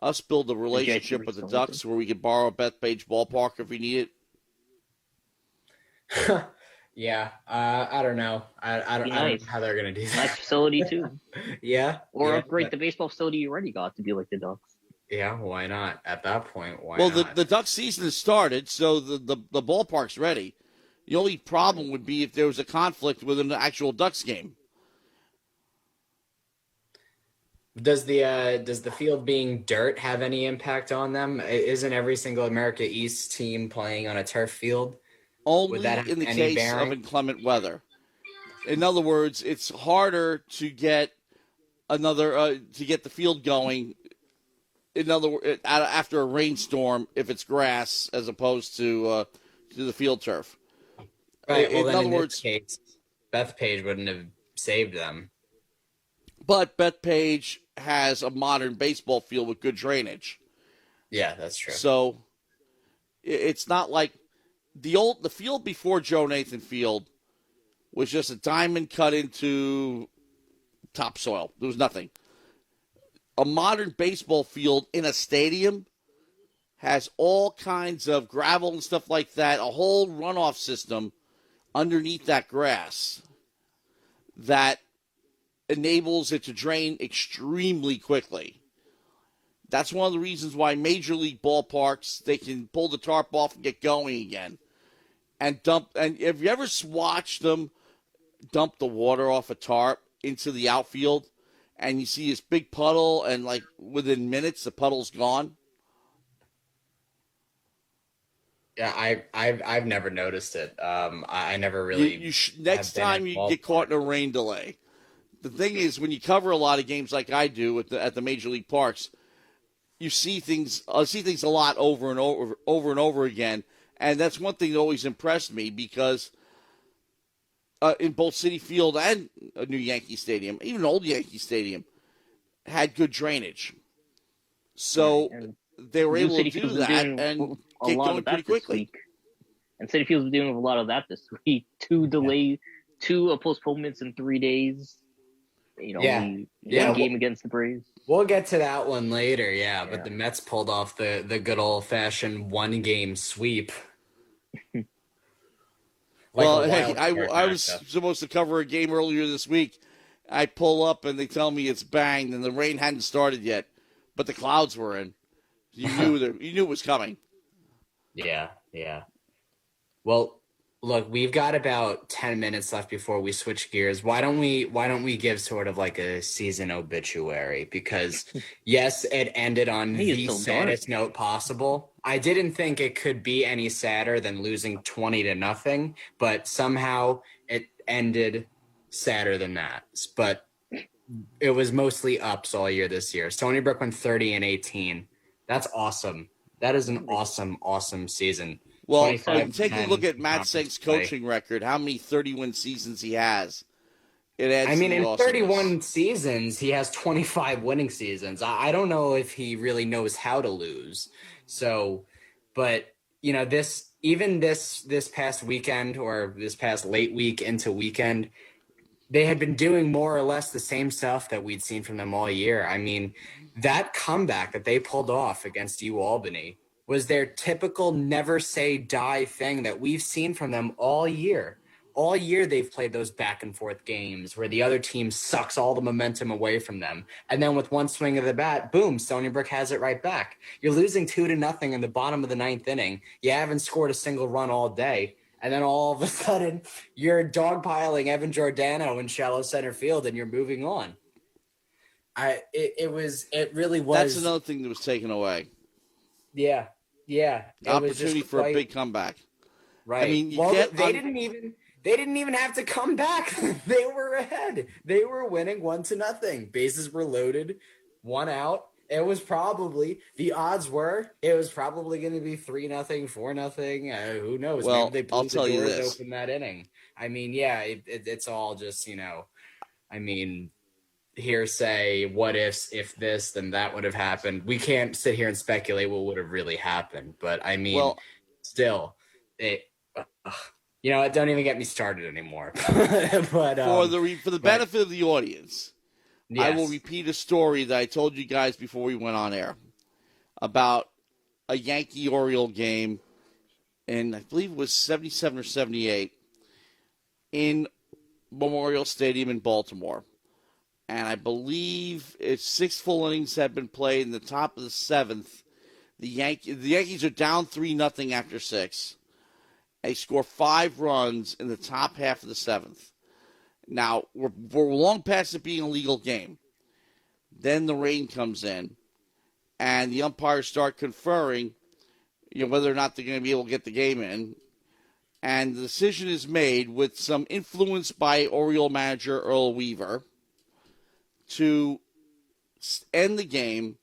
Us build a relationship with the Ducks where we could borrow Bethpage Ballpark if we need it. Yeah, I don't know. I don't know Nice. how they're gonna do Nice that. facility too. Yeah, Or yeah, upgrade but- the baseball facility you already got to be like the Ducks. Yeah, why not? At that point, why Well, not? the Ducks season has started, so the ballpark's ready. The only problem would be if there was a conflict with an actual Ducks game. Does the field being dirt have any impact on them? Isn't every single America East team playing on a turf field? Only that have in the any case bearing? of inclement weather. In other words, it's harder to get to get the field going. In other words, after a rainstorm, if it's grass as opposed to the field turf. Right. Well, in then other in words, this case, Bethpage wouldn't have saved them. but Bethpage has a modern baseball field with good drainage. Yeah, that's true. So it's not like the field before Joe Nathan Field was just a diamond cut into topsoil. There was nothing. A modern baseball field in a stadium has all kinds of gravel and stuff like that, a whole runoff system underneath that grass that enables it to drain extremely quickly. That's one of the reasons why major league ballparks, they can pull the tarp off and get going again. And have you ever watched them dump the water off a tarp into the outfield and you see this big puddle and like within minutes the puddle's gone? Yeah, I've never noticed it. I never really. Next time you get caught in a rain delay. The thing is, when you cover a lot of games like I do at the major league parks, you see things. I see things a lot over and over again, and that's one thing that always impressed me because in both Citi Field and New Yankee Stadium, even Old Yankee Stadium, had good drainage. So they were able to do that and get going pretty quickly. And Citi Field's doing a lot of that this week. Two postponements in 3 days. You know, one game against the Braves. We'll get to that one later, but the Mets pulled off the good old-fashioned one-game sweep. Well, hey, I was supposed to cover a game earlier this week. I pull up and they tell me it's banged and the rain hadn't started yet, but the clouds were in. You knew it was coming. Yeah. Well, look, we've got about 10 minutes left before we switch gears. Why don't we give sort of like a season obituary? Because yes, it ended on the saddest note possible. I didn't think it could be any sadder than losing 20-0, but somehow it ended sadder than that. But it was mostly ups all year this year. Stony Brook went 30-18. That's awesome. That is an awesome season. Well, take a look at Matt Senk's coaching record, how many 30-win seasons he has. It adds I mean, to the in 31 seasons, he has 25 winning seasons. I don't know if he really knows how to lose. So, but, you know, this past weekend or this past late week into weekend, they had been doing more or less the same stuff that we'd seen from them all year. I mean, that comeback that they pulled off against UAlbany was their typical never say die thing that we've seen from them all year. All year they've played those back and forth games where the other team sucks all the momentum away from them. And then with one swing of the bat, boom, Stony Brook has it right back. You're losing 2-0 in the bottom of the ninth inning. You haven't scored a single run all day. And then all of a sudden, you're dogpiling Evan Giordano in shallow center field, and you're moving on. It really was. That's another thing that was taken away. Yeah. Opportunity for a big comeback. Right. I mean, they didn't even have to come back. They were ahead. They were winning 1-0. Bases were loaded, 1 out. It was probably, the odds were, it was probably going to be 3-0, 4-0. Who knows? Well, maybe they I'll blew tell the you doors this. open that inning. I mean, yeah, it's all just, hearsay, what ifs, if this, then that would have happened. We can't sit here and speculate what would have really happened. But I mean, still, don't even get me started anymore. But for the benefit of the audience, yes. I will repeat a story that I told you guys before we went on air about a Yankee-Oriole game in, I believe it was 77 or 78, in Memorial Stadium in Baltimore. And I believe 6 full innings had been played in the top of the 7th. The Yankees are down 3-0 after 6. They score 5 runs in the top half of the 7th. Now, we're long past it being a legal game. Then the rain comes in, and the umpires start conferring, whether or not they're going to be able to get the game in. And the decision is made with some influence by Oriole manager Earl Weaver to end the game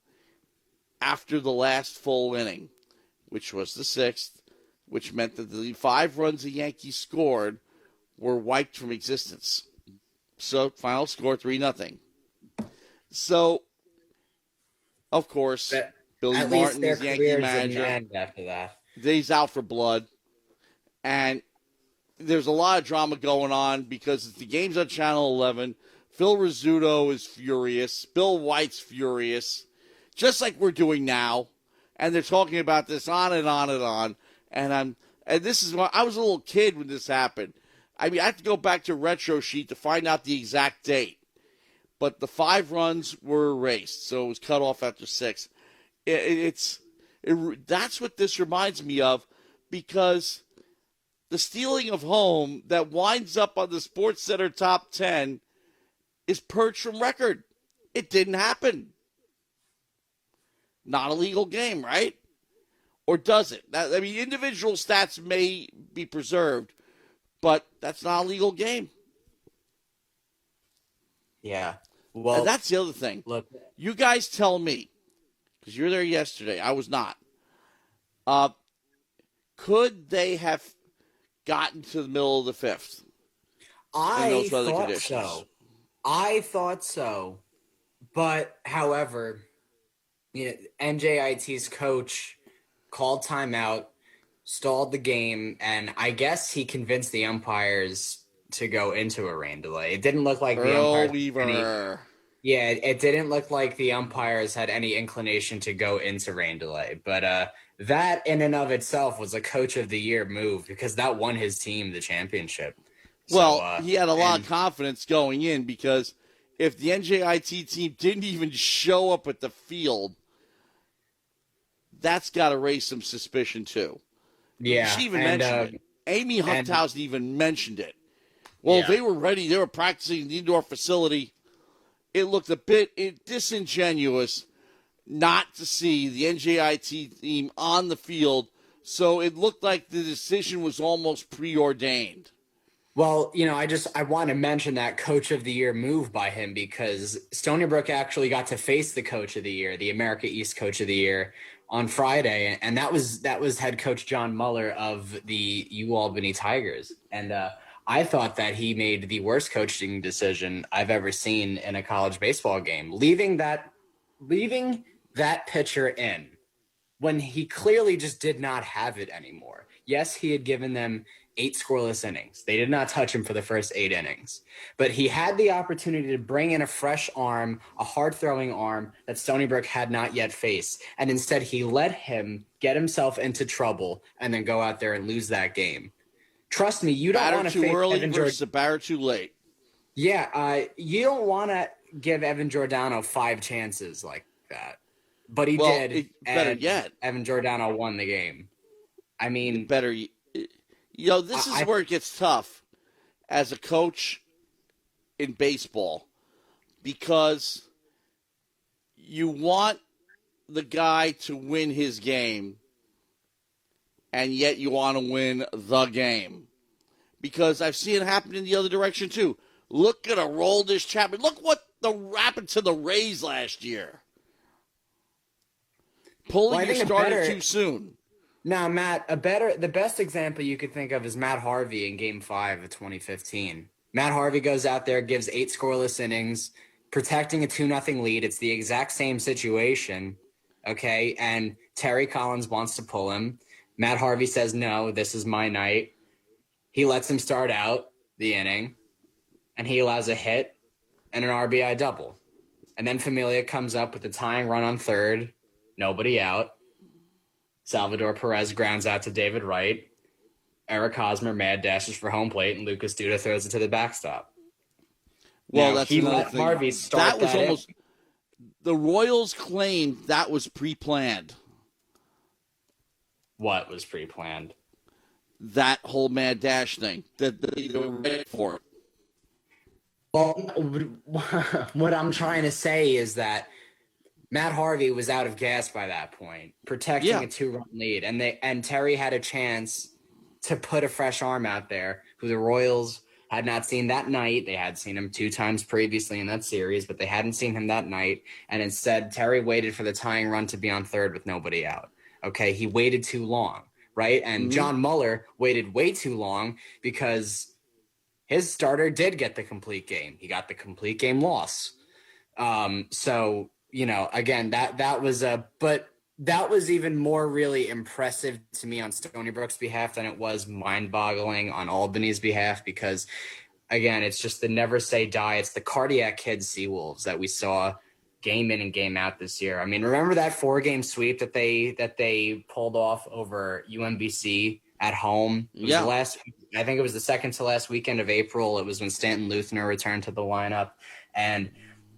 after the last full inning, which was the 6th, which meant that the 5 runs the Yankees scored were wiped from existence. So, final score 3-0. So, of course, Billy Martin is Yankee manager. After that, he's out for blood. And there's a lot of drama going on because the game's on Channel 11. Phil Rizzuto is furious. Bill White's furious, just like we're doing now. And they're talking about this on and on and on. And this is why I was a little kid when this happened. I mean, I have to go back to Retro Sheet to find out the exact date. But the 5 runs were erased, so it was cut off after 6. That's what this reminds me of, because the stealing of home that winds up on the SportsCenter top 10 is purged from record. It didn't happen. Not a legal game, right? Or does it? Individual stats may be preserved, but that's not a legal game. Yeah. Well, and that's the other thing. Look, you guys tell me, because you were there yesterday. I was not. Could they have gotten to the middle of the 5th? I thought so. But, however, NJIT's coach called timeout, stalled the game, and I guess he convinced the umpires to go into a rain delay. It didn't look like the umpires it didn't look like the umpires had any inclination to go into rain delay. But that in and of itself was a coach of the year move, because that won his team the championship. Well, he had a lot of confidence going in, because if the NJIT team didn't even show up at the field, that's got to raise some suspicion too. Yeah. She even mentioned it. Amy Huffhausen even mentioned it. Well, they were ready. They were practicing in the indoor facility. It looked a bit disingenuous not to see the NJIT team on the field, so it looked like the decision was almost preordained. Well, I want to mention that coach of the year move by him, because Stony Brook actually got to face the coach of the year, the America East coach of the year, on Friday, and that was head coach John Muller of the UAlbany Tigers. And I thought that he made the worst coaching decision I've ever seen in a college baseball game, leaving that pitcher in when he clearly just did not have it anymore. Yes, he had given them 8 scoreless innings. They did not touch him for the first 8 innings. But he had the opportunity to bring in a fresh arm, a hard-throwing arm that Stony Brook had not yet faced. And instead, he let him get himself into trouble and then go out there and lose that game. Trust me, you don't want to too face early Evan versus a batter too late. Yeah, you don't want to give Evan Giordano 5 chances like that. But he did. Better yet, Evan Giordano won the game. I mean, better. This is where it gets tough as a coach in baseball, because you want the guy to win his game, and yet you want to win the game. Because I've seen it happen in the other direction too. Look at Aroldis Chapman. Look what happened to the Rays last year. Pulling your starter too soon. Now, Matt, the best example you could think of is Matt Harvey in Game 5 of 2015. Matt Harvey goes out there, gives 8 scoreless innings, protecting a 2-0 lead. It's the exact same situation, okay? And Terry Collins wants to pull him. Matt Harvey says, no, this is my night. He lets him start out the inning, and he allows a hit and an RBI double. And then Familia comes up with the tying run on third, nobody out. Salvador Perez grounds out to David Wright. Eric Hosmer mad dashes for home plate, and Lucas Duda throws it to the backstop. Well, now, that's he another let thing. Harvey start that was almost. The Royals claimed that was pre-planned. What was pre-planned? That whole mad dash thing. They were ready for it. Well, what I'm trying to say is that Matt Harvey was out of gas by that point, protecting a 2-run lead, and Terry had a chance to put a fresh arm out there who the Royals had not seen that night. They had seen him 2 times previously in that series, but they hadn't seen him that night. And instead, Terry waited for the tying run to be on third with nobody out. Okay, he waited too long, right? And John Muller waited way too long because his starter did get the complete game. He got the complete game loss. So, again, that was even more really impressive to me on Stony Brook's behalf than it was mind-boggling on Albany's behalf, because, again, it's just the never say die. It's the cardiac kid Seawolves that we saw game in and game out this year. I mean, remember that 4-game sweep that they pulled off over UMBC at home? Yeah. I think it was the second to last weekend of April. It was when Stanton Luthner returned to the lineup, and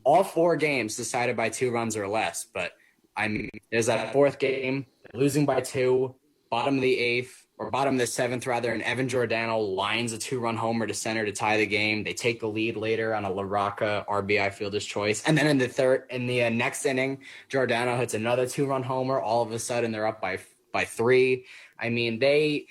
all 4 games decided by 2 runs or less. But I mean, there's that 4th game, losing by 2, bottom of the 8th, or bottom of the 7th rather, and Evan Giordano lines a 2-run homer to center to tie the game. They take the lead later on a La Rocca RBI fielder's choice. And then in the next inning, Giordano hits another 2-run homer. All of a sudden, they're up by 3. I mean, they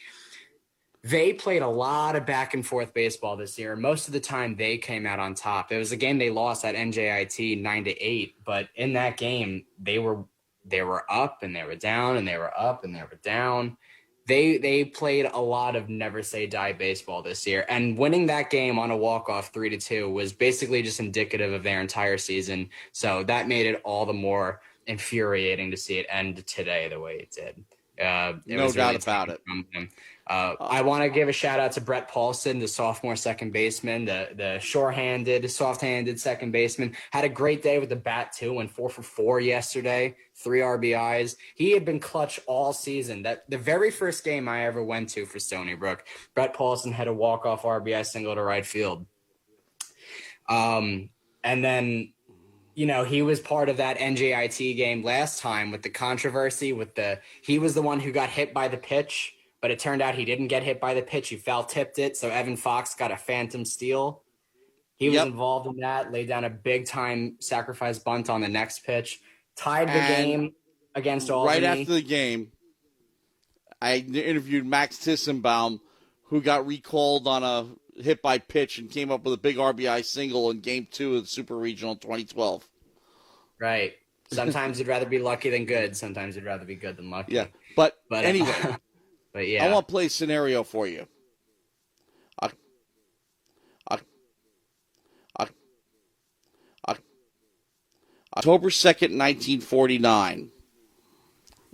played a lot of back and forth baseball this year. Most of the time they came out on top. It was a game they lost at NJIT 9-8, but in that game they were up and they were down and they were up and they were down. They played a lot of never say die baseball this year, and winning that game on a walk-off 3-2 was basically just indicative of their entire season. So that made it all the more infuriating to see it end today the way it did. No doubt about it. I want to give a shout out to Brett Paulson, the sophomore second baseman, the sure-handed, soft-handed second baseman. Had a great day with the bat too, went 4 for 4 yesterday, 3 RBIs. He had been clutch all season. That the very first game I ever went to for Stony Brook, Brett Paulson had a walk-off RBI single to right field. And then, he was part of that NJIT game last time with the controversy he was the one who got hit by the pitch, but it turned out he didn't get hit by the pitch. He foul tipped it. So Evan Fox got a phantom steal. He was involved in that, laid down a big time sacrifice bunt on the next pitch, tied the game against Albany. Right after the game, I interviewed Max Tissenbaum, who got recalled on a hit by pitch and came up with a big RBI single in Game 2 of the Super Regional 2012. Right. Sometimes you'd rather be lucky than good. Sometimes you'd rather be good than lucky. Yeah. But anyway, but yeah. I want to play a scenario for you. October 2nd, 1949.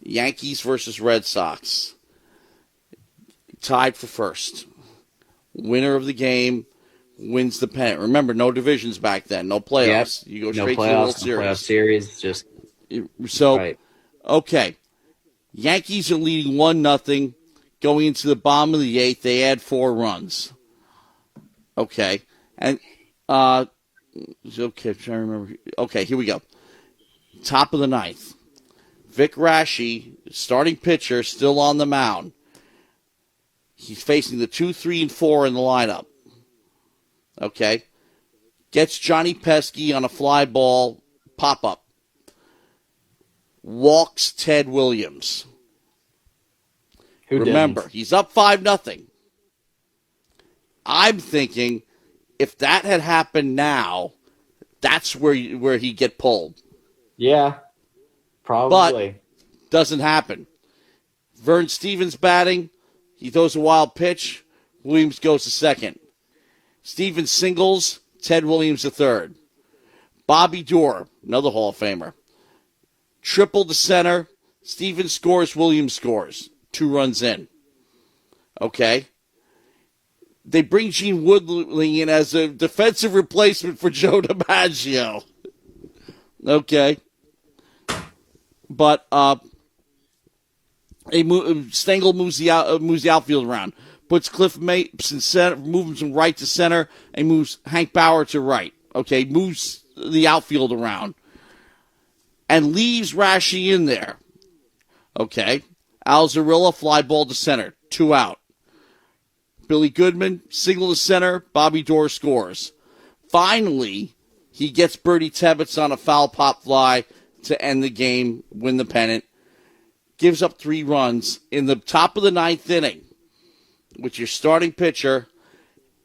Yankees versus Red Sox. Tied for first. winner of the game wins the pennant. Remember, no divisions back then, no playoffs. Yep. You go No straight playoffs, to the World no playoff Series. series. Just So, right. okay. Yankees are leading 1-0 going into the bottom of the 8th. They add 4 runs. Okay. And, okay, I'm trying to remember. Okay, here we go. Top of the 9th. Vic Raschi, starting pitcher, still on the mound. He's facing the 2, 3, and 4 in the lineup. Okay. Gets Johnny Pesky on a fly ball pop-up. Walks Ted Williams. Remember, he's up 5-0. I'm thinking if that had happened now, that's where he'd get pulled. Yeah, probably. But doesn't happen. Vern Stevens batting. He throws a wild pitch. Williams goes to second. Stevens singles. Ted Williams to third. Bobby Doerr, another Hall of Famer. Triple to center. Stevens scores. Williams scores. 2 runs in. Okay. They bring Gene Woodling in as a defensive replacement for Joe DiMaggio. Okay. But Stengel moves the outfield around. Puts Cliff Mapes in center, moves him from right to center, and moves Hank Bauer to right. Okay, moves the outfield around. And leaves Raschi in there. Okay. Al Zarilla, fly ball to center. 2 out. Billy Goodman, single to center. Bobby Doerr scores. Finally, he gets Bertie Tebbetts on a foul pop fly to end the game, win the pennant. Gives up 3 runs in the top of the 9th inning with your starting pitcher,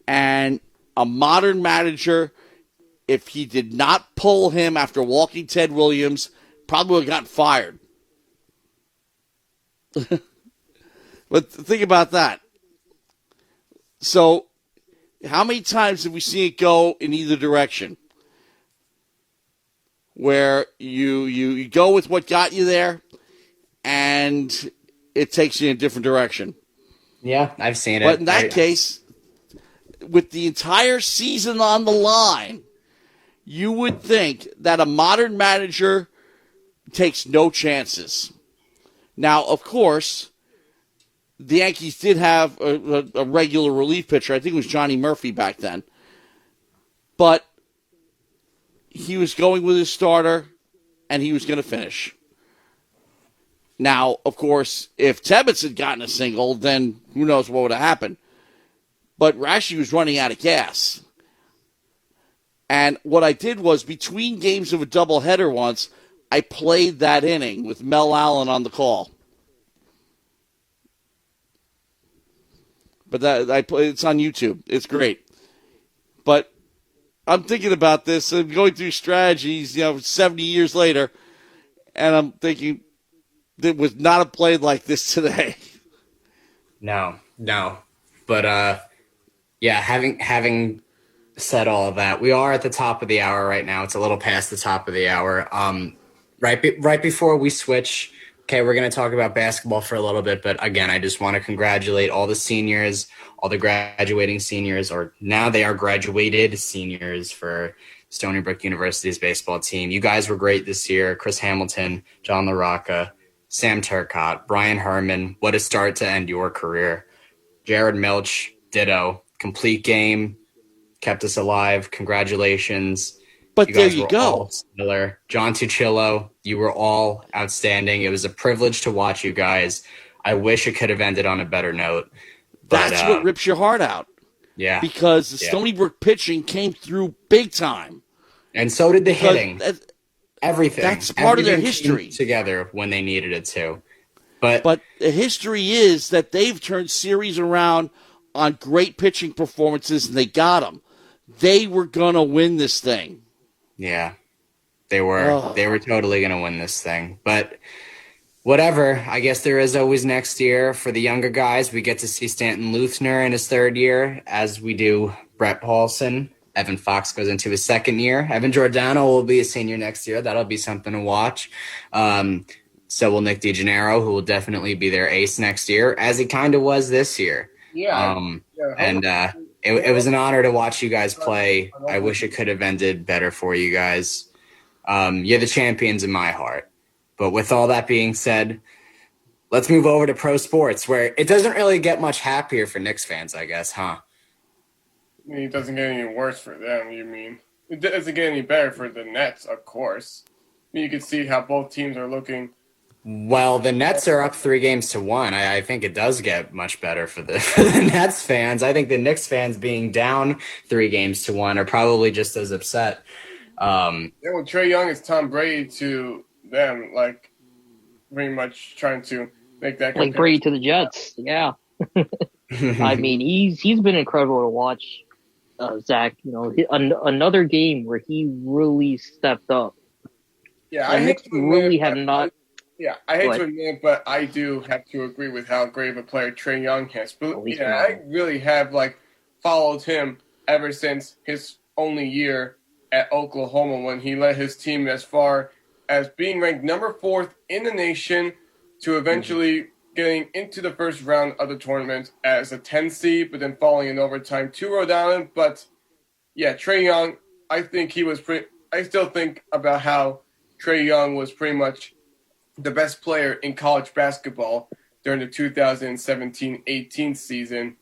and a modern manager, if he did not pull him after walking Ted Williams, probably would have gotten fired. But think about that. So, how many times have we seen it go in either direction? Where you go with what got you there, and it takes you in a different direction. Yeah, I've seen it. But in that case, with the entire season on the line, you would think that a modern manager takes no chances. Now, of course, the Yankees did have a regular relief pitcher. I think it was Johnny Murphy back then. But he was going with his starter, and he was going to finish. Now, of course, if Tebbetts had gotten a single, then who knows what would have happened. But Raschi was running out of gas. And what I did was, between games of a doubleheader once, I played that inning with Mel Allen on the call. But it's on YouTube. It's great. But I'm thinking about this. I'm going through strategies, 70 years later, and I'm thinking, it would not have played like this today. No. But yeah, having said all of that, we are at the top of the hour right now. It's a little past the top of the hour. Right before we switch, okay, we're going to talk about basketball for a little bit. But again, I just want to congratulate all the seniors, all the graduating seniors, or now they are graduated seniors for Stony Brook University's baseball team. You guys were great this year. Chris Hamilton, John LaRocca, Sam Turcotte, Brian Herman, what a start to end your career. Jared Milch, ditto. Complete game, kept us alive. Congratulations. But there you go. Stellar. John Tuchillo, you were all outstanding. It was a privilege to watch you guys. I wish it could have ended on a better note. But, that's what rips your heart out. Yeah. Because the Stony Brook pitching came through big time. And so did the hitting. Everything. That's part of their history. Together when they needed it to. But the history is that they've turned series around on great pitching performances, and they got them. They were going to win this thing. Yeah. They were totally going to win this thing. But whatever. I guess there is always next year for the younger guys. We get to see Stanton Luthner in his 3rd year, as we do Brett Paulson. Evan Fox goes into his 2nd year. Evan Giordano will be a senior next year. That'll be something to watch. So will Nick DeGennaro, who will definitely be their ace next year, as he kind of was this year. Yeah. it was an honor to watch you guys play. I wish it could have ended better for you guys. You're the champions in my heart. But with all that being said, let's move over to pro sports, where it doesn't really get much happier for Knicks fans, I guess, huh? I mean, it doesn't get any worse for them, you mean? It doesn't get any better for the Nets, of course. I mean, you can see how both teams are looking. Well, the Nets are up 3-1. I think it does get much better for the Nets fans. I think the Knicks fans being down 3-1 are probably just as upset. Yeah, well, Trae Young is Tom Brady to them, like, pretty much trying to make that like Brady to the Jets. Yeah. I mean, he's been incredible to watch, Zach. You know, another game where he really stepped up. Yeah, I hate to really have not. I hate to admit, but I do have to agree with how great of a player Trae Young has. But yeah, I really have followed him ever since his only year at Oklahoma, when he led his team as far as being ranked number 4th in the nation to eventually getting into the first round of the tournament as a 10 seed, but then falling in overtime to Rhode Island. But yeah, Trae Young, I still think about how Trae Young was pretty much the best player in college basketball during the 2017-18 season.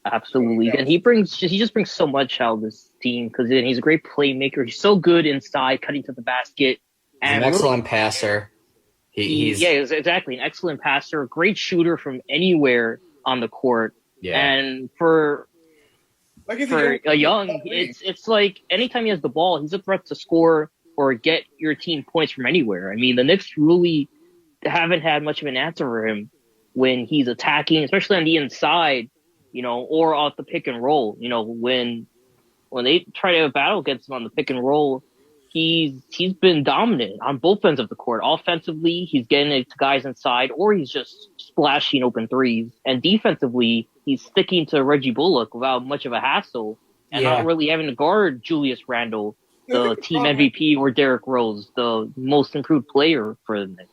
Absolutely. And he just brings so much out of this team, because he's a great playmaker. He's so good inside, cutting to the basket. And an excellent passer. He's exactly an excellent passer, great shooter from anywhere on the court. Yeah. And for a Young, it's like anytime he has the ball, he's a threat to score or get your team points from anywhere. I mean, the Knicks really haven't had much of an answer for him when he's attacking, especially on the inside, you know, or off the pick and roll. You know, when they try to battle against him on the pick and roll, he's been dominant on both ends of the court. Offensively, he's getting it to guys inside, or he's just splashing open threes. And defensively, he's sticking to Reggie Bullock without much of a hassle, and not really having to guard Julius Randle, the team MVP, or Derrick Rose, the most improved player for the Knicks.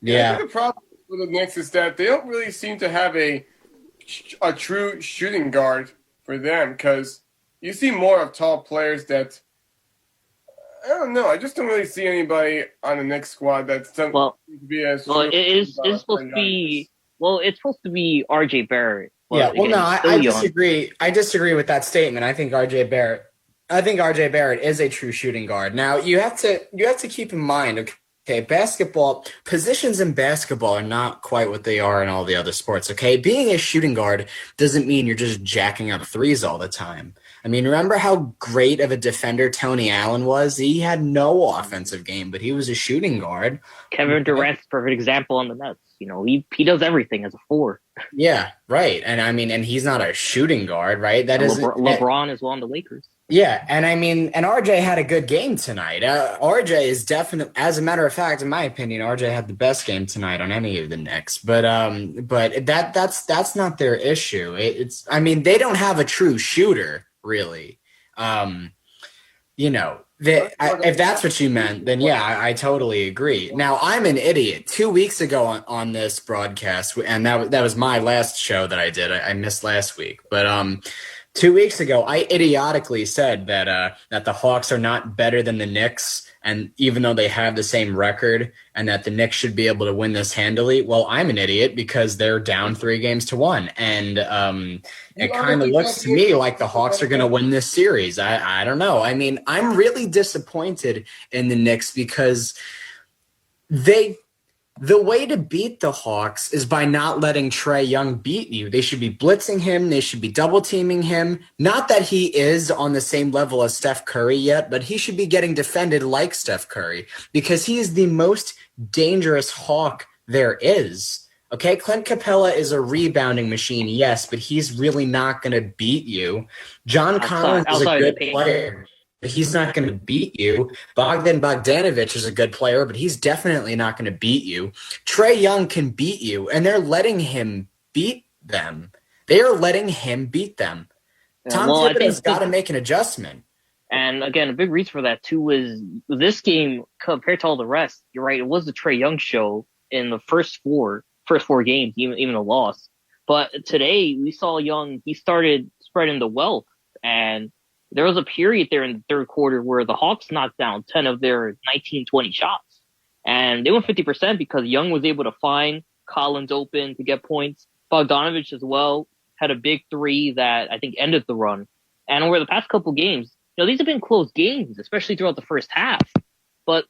Yeah. I think the problem with the Knicks is that they don't really seem to have a true shooting guard for them, because you see more of tall players that, I don't know, I just don't really see anybody on the Knicks squad that's to be as it's supposed to be RJ Barrett. Yeah, well, no, I disagree. I disagree with that statement. I think RJ Barrett is a true shooting guard. Now, you have to keep in mind, okay, basketball, positions in basketball are not quite what they are in all the other sports, okay? Being a shooting guard doesn't mean you're just jacking up threes all the time. I mean, remember how great of a defender Tony Allen was? He had no offensive game, but he was a shooting guard. Kevin Durant's a perfect example on the Nets. You know, he does everything as a 4. Yeah, right. And I mean, and he's not a shooting guard, right? That is LeBron as well on the Lakers. Yeah, and I mean, and RJ had a good game tonight. RJ is definitely, as a matter of fact, in my opinion, RJ had the best game tonight on any of the Knicks. But that's not their issue. I mean, they don't have a true shooter, really. You know, if that's what you meant, then yeah, I totally agree. Now, I'm an idiot. 2 weeks ago on this broadcast, and that was my last show that I did. I missed last week, but 2 weeks ago, I idiotically said that the Hawks are not better than the Knicks, and even though they have the same record, and that the Knicks should be able to win this handily. Well, I'm an idiot because they're down 3-1, and it kind of looks to me like the Hawks are going to win this series. I don't know. I mean, I'm really disappointed in the Knicks because the way to beat the Hawks is by not letting Trae Young beat you. They should be blitzing him. They should be double teaming him. Not that he is on the same level as Steph Curry yet, but he should be getting defended like Steph Curry because he is the most dangerous Hawk there is. Okay, Clint Capella is a rebounding machine, yes, but he's really not going to beat you. John Collins is a good player, but he's not going to beat you. Bogdan Bogdanović is a good player, but he's definitely not going to beat you. Trae Young can beat you, and they're letting him beat them. They are letting him beat them. Tom Thibodeau's got to make an adjustment. And again, a big reason for that too is this game compared to all the rest. You're right; it was the Trae Young show in the first four games, even the loss. But today we saw Young. He started spreading the wealth. And there was a period there in the third quarter where the Hawks knocked down 10 of their 19, 20 shots. And they went 50% because Young was able to find Collins open to get points. Bogdanovich as well had a big three that I think ended the run. And over the past couple games, these have been close games, especially throughout the first half. But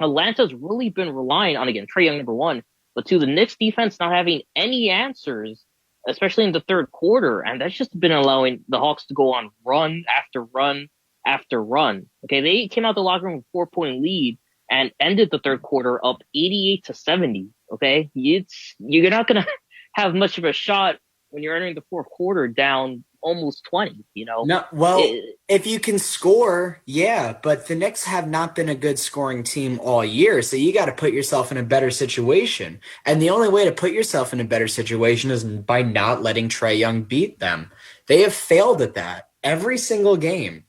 Atlanta's really been relying on, again, Trae Young, number one, but two, the Knicks defense not having any answers, especially in the third quarter. And that's just been allowing the Hawks to go on run after run after run. Okay, they came out the locker room with a 4-point lead and ended the third quarter up 88-70. Okay, you're not gonna have much of a shot when you're entering the fourth quarter down almost 20. No, well, if you can score, yeah, but the Knicks have not been a good scoring team all year, so you got to put yourself in a better situation. And the only way to put yourself in a better situation is by not letting Trae Young beat them. They have failed at that every single game,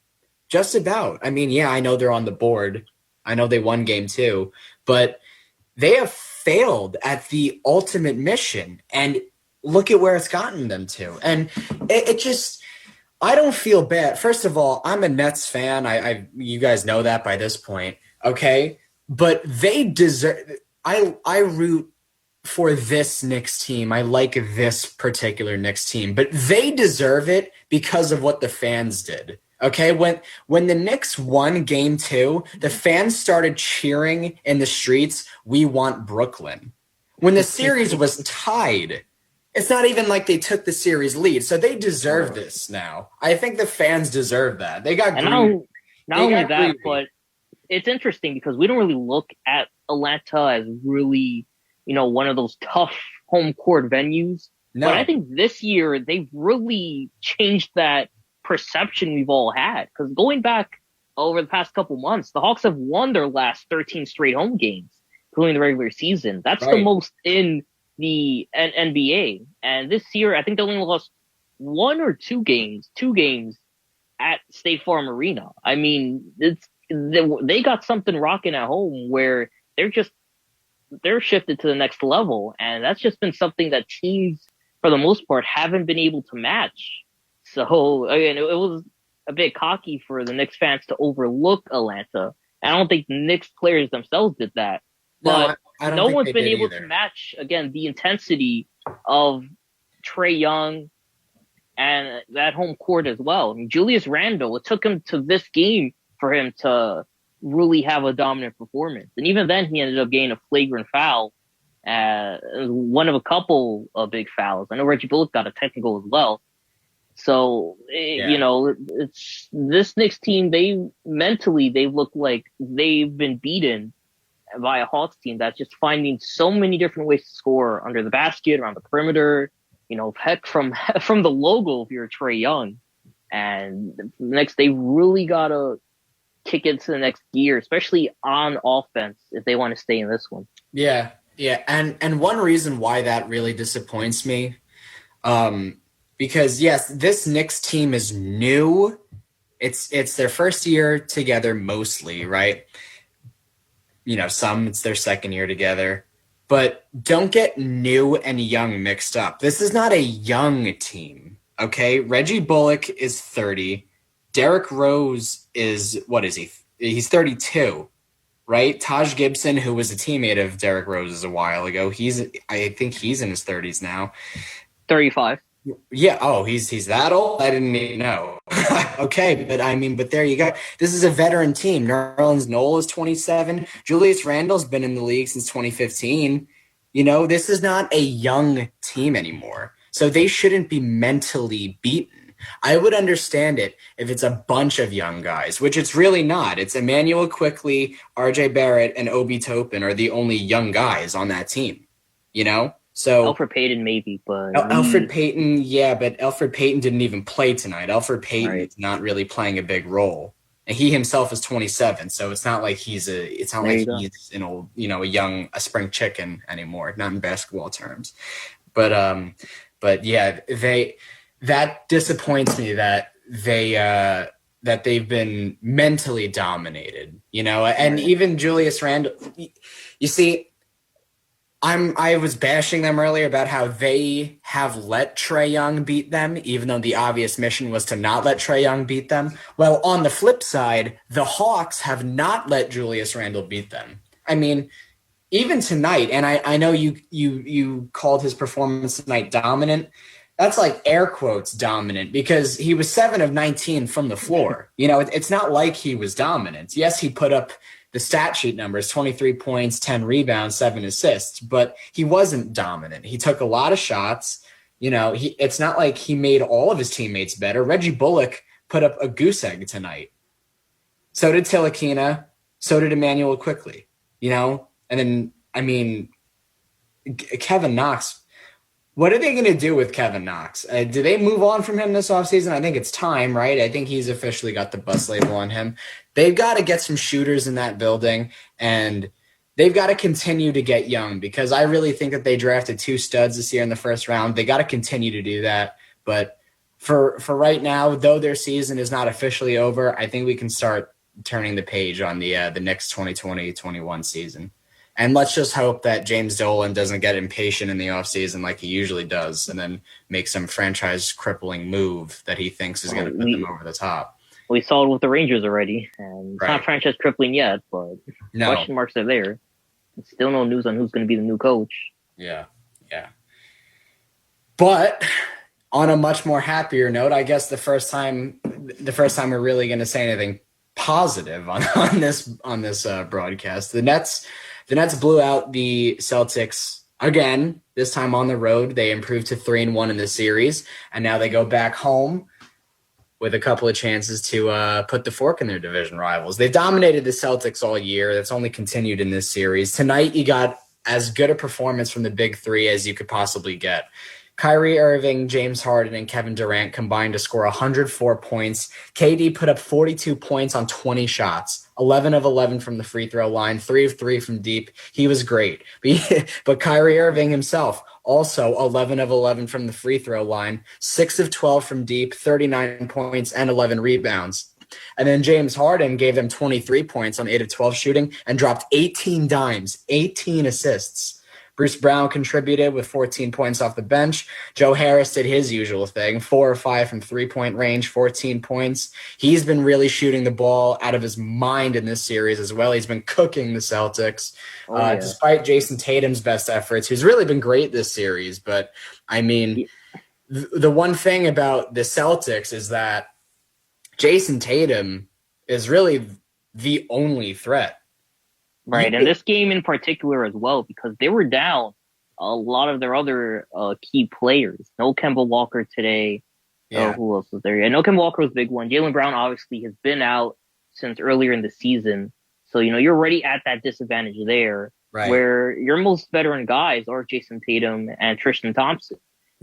just about. I mean, yeah, I know they're on the board. I know they won game 2, but they have failed at the ultimate mission, and look at where it's gotten them to. And it just, I don't feel bad. First of all, I'm a Nets fan. You guys know that by this point, okay? But they deserve, I root for this Knicks team. I like this particular Knicks team, but they deserve it because of what the fans did. Okay, when the Knicks won game 2, the fans started cheering in the streets, "We want Brooklyn." When the series was tied, it's not even like they took the series lead. So they deserve this now. I think the fans deserve that. They got greedy. Not only that, but it's interesting because we don't really look at Atlanta as really, one of those tough home court venues. No. But I think this year they've really changed that perception we've all had, because going back over the past couple months, the Hawks have won their last 13 straight home games, including the regular season. That's right. The most in the NBA. And this year, I think they only lost 1 or 2 games at State Farm Arena. I mean, they got something rocking at home where they're shifted to the next level. And that's just been something that teams, for the most part, haven't been able to match. So, again, it was a bit cocky for the Knicks fans to overlook Atlanta. I don't think the Knicks players themselves did that. But no one's been able to match, again, the intensity of Trae Young and that home court as well. I mean, Julius Randle, it took him to this game for him to really have a dominant performance. And even then, he ended up getting a flagrant foul, one of a couple of big fouls. I know Reggie Bullock got a technical as well. So, it's this Knicks team, they look like they've been beaten by a Hawks team that's just finding so many different ways to score under the basket, around the perimeter, heck, from the logo if you're Trae Young. And next, they really got to kick it to the next gear, especially on offense, if they want to stay in this one. Yeah. And one reason why that really disappoints me, because yes, this Knicks team is new. It's their first year together mostly, right? Some it's their second year together. But don't get new and young mixed up. This is not a young team, okay? Reggie Bullock is 30. Derrick Rose is, what is he? He's 32, right? Taj Gibson, who was a teammate of Derrick Rose's a while ago, I think he's in his 30s now. 35. Yeah. Oh, he's that old? I didn't even know. Okay, but there you go. This is a veteran team. Nerlens Noel is 27. Julius Randle's been in the league since 2015. This is not a young team anymore. So they shouldn't be mentally beaten. I would understand it if it's a bunch of young guys, which it's really not. It's Emmanuel Quickley, RJ Barrett, and Obi Toppin are the only young guys on that team, So Elfrid Payton maybe, but Elfrid Payton, yeah, but Elfrid Payton didn't even play tonight. Elfrid Payton is not really playing a big role, and he himself is 27, so it's not like he's an old, a spring chicken anymore, not in basketball terms. But yeah, that disappoints me that they've been mentally dominated, and even Julius Randle, you see. I was bashing them earlier about how they have let Trae Young beat them, even though the obvious mission was to not let Trae Young beat them. Well, on the flip side, the Hawks have not let Julius Randle beat them. I mean, even tonight, and I know you called his performance tonight dominant. That's like air quotes dominant, because he was 7 of 19 from the floor. It's not like he was dominant. Yes, he put up the stat sheet numbers, 23 points, 10 rebounds, 7 assists, but he wasn't dominant. He took a lot of shots. It's not like he made all of his teammates better. Reggie Bullock put up a goose egg tonight. So did Tilakina. So did Emmanuel Quickly, And then, Kevin Knox, what are they going to do with Kevin Knox? Do they move on from him this offseason? I think it's time, right? I think he's officially got the bus label on him. They've got to get some shooters in that building, and they've got to continue to get young, because I really think that they drafted 2 studs this year in the first round. They got to continue to do that. But for right now, though their season is not officially over, I think we can start turning the page on the Knicks 2020-21 season. And let's just hope that James Dolan doesn't get impatient in the offseason like he usually does, and then make some franchise-crippling move that he thinks is going to put them over the top. We saw it with the Rangers already, and it's not franchise-crippling yet, but question marks are there. Still no news on who's going to be the new coach. Yeah. But on a much more happier note, I guess the first time we're really going to say anything positive on this broadcast, the Nets blew out the Celtics again, this time on the road. They improved to 3-1 in the series, and now they go back home with a couple of chances to put the fork in their division rivals. They've dominated the Celtics all year. That's only continued in this series. Tonight, you got as good a performance from the big three as you could possibly get. Kyrie Irving, James Harden, and Kevin Durant combined to score 104 points. KD put up 42 points on 20 shots, 11 of 11 from the free throw line, 3 of 3 from deep. He was great. But Kyrie Irving himself, also 11 of 11 from the free throw line, 6 of 12 from deep, 39 points, and 11 rebounds. And then James Harden gave them 23 points on 8 of 12 shooting and dropped 18 dimes, 18 assists. Bruce Brown contributed with 14 points off the bench. Joe Harris did his usual thing, 4 or 5 from three-point range, 14 points. He's been really shooting the ball out of his mind in this series as well. He's been cooking the Celtics, despite Jason Tatum's best efforts, who's really been great this series. But, the one thing about the Celtics is that Jason Tatum is really the only threat. Right, and this game in particular as well, because they were down a lot of their other key players. No Kemba Walker today. Yeah. Who else was there? Yeah, no Kemba Walker was a big one. Jaylen Brown obviously has been out since earlier in the season. So, you're already at that disadvantage there, right, where your most veteran guys are Jason Tatum and Tristan Thompson.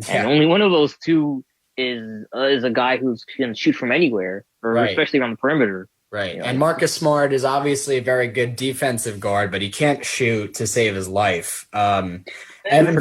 Yeah. And only one of those two is a guy who can shoot from anywhere, or especially around the perimeter. Right. And Marcus Smart is obviously a very good defensive guard, but he can't shoot to save his life. Evan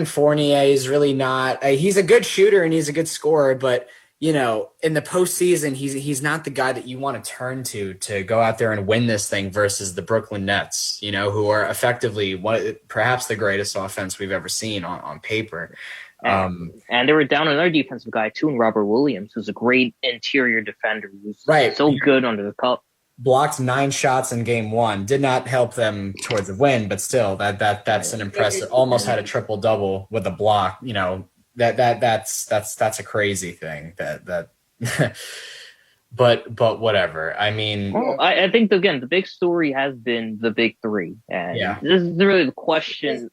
Fournier is really not he's a good shooter and he's a good scorer, but in the postseason, he's not the guy that you want to turn to go out there and win this thing versus the Brooklyn Nets, who are effectively perhaps the greatest offense we've ever seen on paper. And they were down another defensive guy too, in Robert Williams, who's a great interior defender. Who's so good under the cup. Blocked 9 shots in game 1. Did not help them towards the win, but still, that's an impressive. Almost had a triple double with a block. That's a crazy thing. But whatever. I think the big story has been the big three, and this is really the question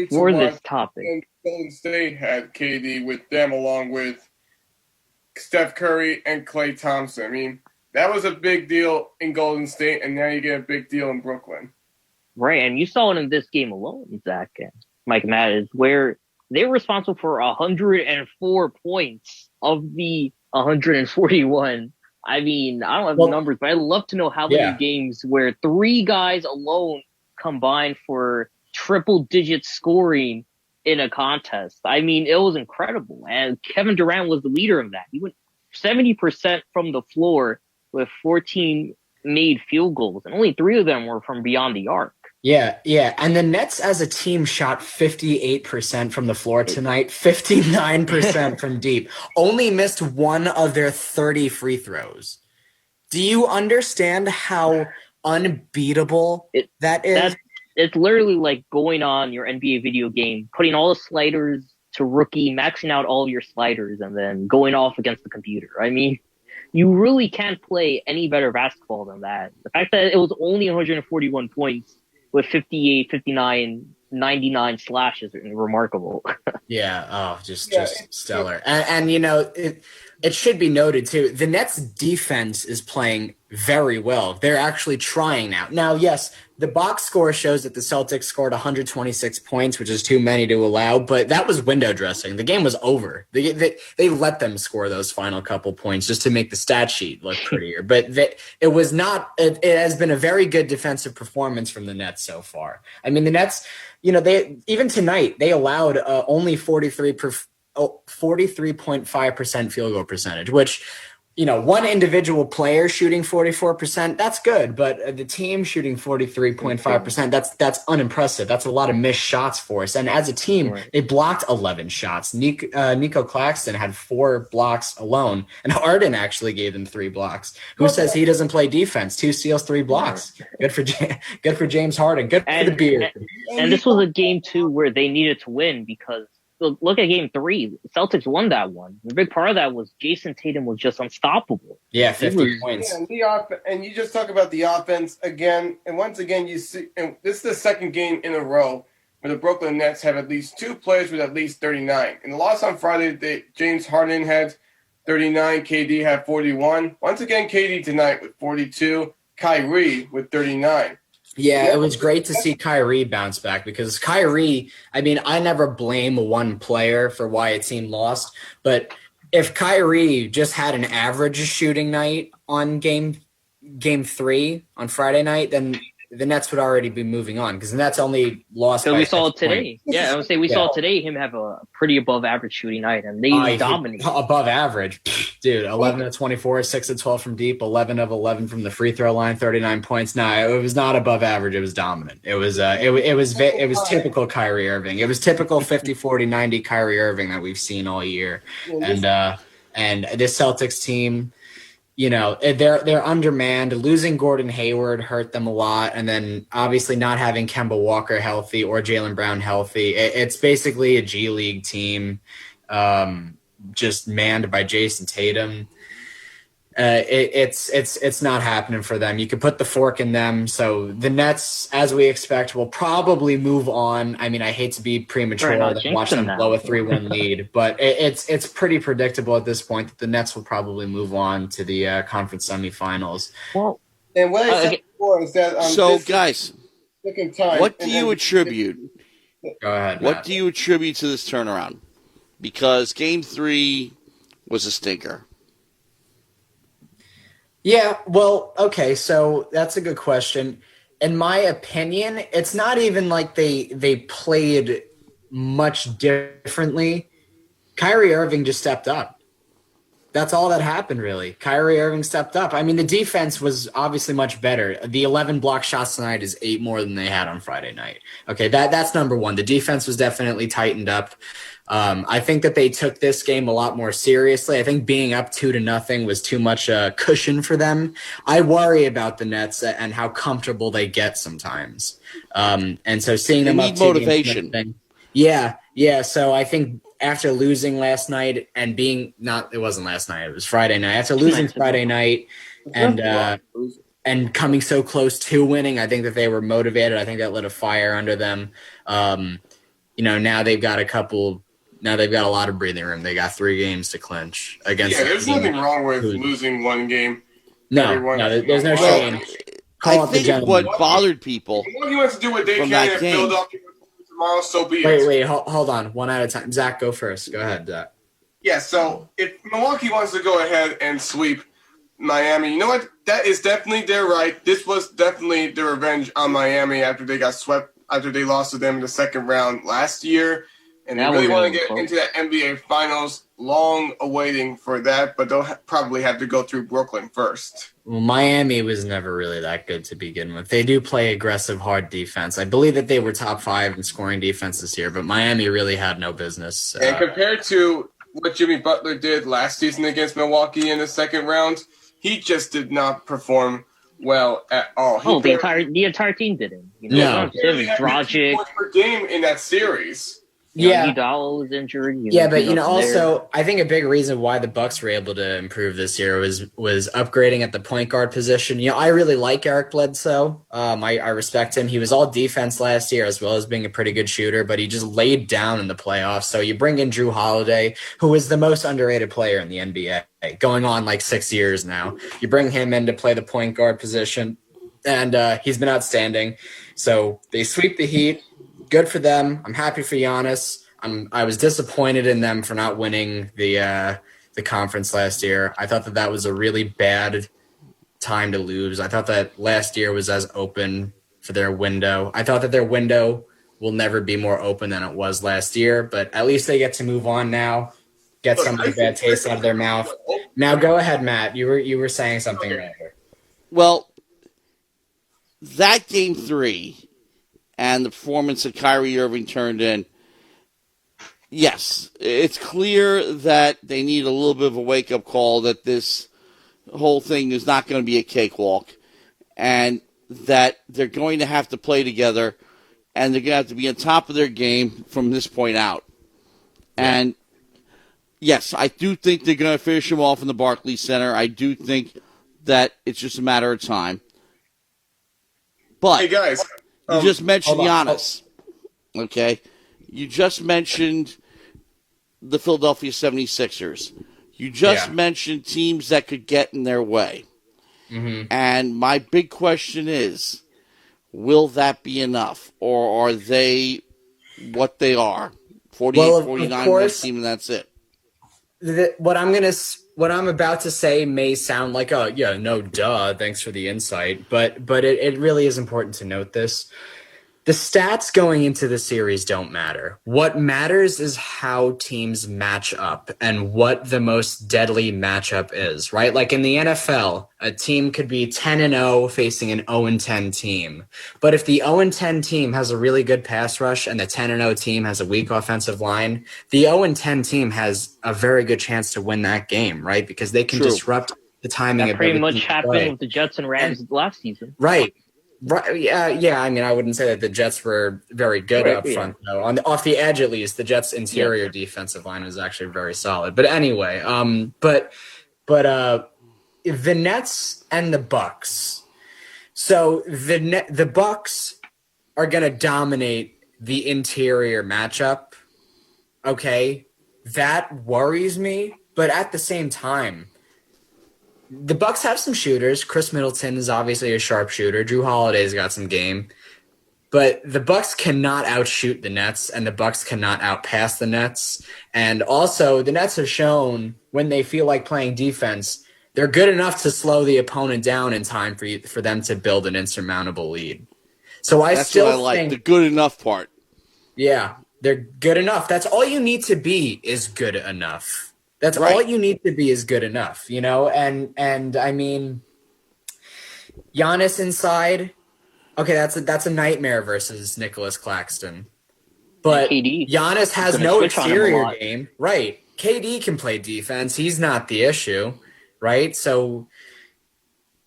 for this topic. Golden State had KD with them, along with Steph Curry and Klay Thompson. That was a big deal in Golden State, and now you get a big deal in Brooklyn. Right, and you saw it in this game alone, Zach and Mike Madden, where they were responsible for 104 points of the 141. I don't have the numbers, but I'd love to know how many games where 3 guys alone combined for triple-digit scoring in a contest. It was incredible. And Kevin Durant was the leader of that. He went 70% from the floor with 14 made field goals, and only 3 of them were from beyond the arc. Yeah. And the Nets as a team shot 58% from the floor tonight, 59% from deep. Only missed one of their 30 free throws. Do you understand how unbeatable that is? It's literally like going on your NBA video game, putting all the sliders to rookie, maxing out all your sliders, and then going off against the computer. I mean, you really can't play any better basketball than that. The fact that it was only 141 points with 58, 59, 99 slashes is remarkable. Yeah, just stellar. And it should be noted too, the Nets defense is playing very well. They're actually trying now. Now, yes, the box score shows that the Celtics scored 126 points, which is too many to allow, but that was window dressing. The game was over. They let them score those final couple points just to make the stat sheet look prettier. But it was not. It has been a very good defensive performance from the Nets so far. I mean, the Nets, they even tonight they allowed only 43.5% field goal percentage, which, one individual player shooting 44%, that's good. But the team shooting 43.5%, that's unimpressive. That's a lot of missed shots for us. And as a team, they blocked 11 shots. Nico Claxton had 4 blocks alone. And Arden actually gave them 3 blocks. Who says he doesn't play defense? 2 steals, 3 blocks. Good for James Harden. Good for the beard. And this was a game, too, where they needed to win because look at game 3. Celtics won that one. The big part of that was Jason Tatum was just unstoppable. Yeah, 50 points. And you just talk about the offense again. And once again, you see, and this is the second game in a row where the Brooklyn Nets have at least 2 players with at least 39. In the loss on Friday, James Harden had 39. KD had 41. Once again, KD tonight with 42. Kyrie with 39. Yeah, it was great to see Kyrie bounce back because Kyrie, I mean, I never blame one player for why a team lost, but if Kyrie just had an average shooting night on game 3 on Friday night, then the Nets would already be moving on because the Nets only lost. So we saw it today. Yeah, I would say we saw today him have a pretty above average shooting night, and they dominated. Above average, dude. 11 of 24, 6 of 12 from deep, 11 of 11 from the free throw line, 39 points. No, it was not above average. It was dominant. It was typical Kyrie Irving. It was typical 50, 40, 90 Kyrie Irving that we've seen all year, and this Celtics team. They're undermanned. Losing Gordon Hayward hurt them a lot. And then obviously not having Kemba Walker healthy or Jaylen Brown healthy. It's basically a G League team just manned by Jason Tatum. It's not happening for them. You could put the fork in them. So the Nets, as we expect, will probably move on. I mean, I hate to be premature and watch them blow a 3-1 lead, but it's pretty predictable at this point that the Nets will probably move on to the conference semifinals. Well, and what I said before is that guys, what do you attribute? Go ahead. What do you attribute to this turnaround? Because game 3 was a stinker. Yeah, well, okay, so that's a good question. In my opinion, it's not even like they played much differently. Kyrie Irving just stepped up. That's all that happened, really. Kyrie Irving stepped up. I mean, the defense was obviously much better. The 11 block shots tonight is 8 more than they had on Friday night. Okay, that's number one. The defense was definitely tightened up. I think that they took this game a lot more seriously. I think being up 2-0 was too much cushion for them. I worry about the Nets and how comfortable they get sometimes. And so seeing them up 2 motivation. Yeah. So I think after losing last night and it wasn't last night, it was Friday night. After losing Friday night and coming so close to winning, I think that they were motivated. I think that lit a fire under them. Now they've got a lot of breathing room. They got 3 games to clinch against. Yeah, there's nothing wrong with losing one game. No, there's no shame. I think what bothered people. If Milwaukee wants to do what they can and build up tomorrow, so be it. Wait, hold on. One at a time. Zach, go first. Go ahead, Zach. Yeah, so if Milwaukee wants to go ahead and sweep Miami, you know what? That is definitely their right. This was definitely their revenge on Miami after they got swept, after they lost to them in the second round last year. And they That really was want to really get close. into that NBA Finals. Long awaiting for that, but they'll probably have to go through Brooklyn first. Well, Miami was never really that good to begin with. They do play aggressive, hard defense. I believe that they were top 5 in scoring defense this year, but Miami really had no business. And compared to what Jimmy Butler did last season against Milwaukee in the second round, he just did not perform well at all. The entire team didn't. You know, No. It was Dragic. Points per game in that series. Iguodala was injured. But also I think a big reason why the Bucks were able to improve this year was upgrading at the point guard position. I really like Eric Bledsoe. I respect him. He was all defense last year as well as being a pretty good shooter, but he just laid down in the playoffs. So you bring in Drew Holiday, who is the most underrated player in the NBA, going on like 6 years now. You bring him in to play the point guard position, and he's been outstanding. So they sweep the Heat. Good for them. I'm happy for Giannis. I was disappointed in them for not winning the conference last year. I thought that was a really bad time to lose. I thought that last year was as open for their window. I thought that their window will never be more open than it was last year, but at least they get to move on now, get some of the bad taste out of their mouth. Now go ahead, Matt. You were saying something earlier. Well, that game 3 and the performance that Kyrie Irving turned in, yes, it's clear that they need a little bit of a wake-up call that this whole thing is not going to be a cakewalk and that they're going to have to play together and they're going to have to be on top of their game from this point out. And, yes, I do think they're going to finish him off in the Barclays Center. I do think that it's just a matter of time. But hey, guys. You just mentioned Giannis, okay? You just mentioned the Philadelphia 76ers. You just mentioned teams that could get in their way. Mm-hmm. And my big question is, will that be enough? Or are they what they are? 48, 49 win team, and that's it. What I'm about to say may sound like, duh, thanks for the insight, but it really is important to note this. The stats going into the series don't matter. What matters is how teams match up and what the most deadly matchup is, right? Like in the NFL, a team could be 10-0 facing an 0-10 team. But if the 0-10 team has a really good pass rush and the 10-0 team has a weak offensive line, the 0-10 team has a very good chance to win that game, right? Because they can disrupt the timing that of pretty everything much happened with the Jets and Rams last season. Right. Right. Yeah. I mean, I wouldn't say that the Jets were very good up front, though. Off the edge, at least, the Jets' interior defensive line was actually very solid. But anyway, but the Nets and the Bucks. So the Bucks are going to dominate the interior matchup. Okay, that worries me. But at the same time, the Bucks have some shooters. Chris Middleton is obviously a sharpshooter. Drew Holiday's got some game. But the Bucks cannot outshoot the Nets, and the Bucks cannot outpass the Nets. And also, the Nets have shown when they feel like playing defense, they're good enough to slow the opponent down in time for them to build an insurmountable lead. So That's what I like, the good enough part. Yeah, they're good enough. That's all you need to be is good enough. That's all you need to be is good enough, And I mean, Giannis inside. Okay, that's a nightmare versus Nicholas Claxton. But Giannis has no exterior game. Right. KD can play defense. He's not the issue, right? So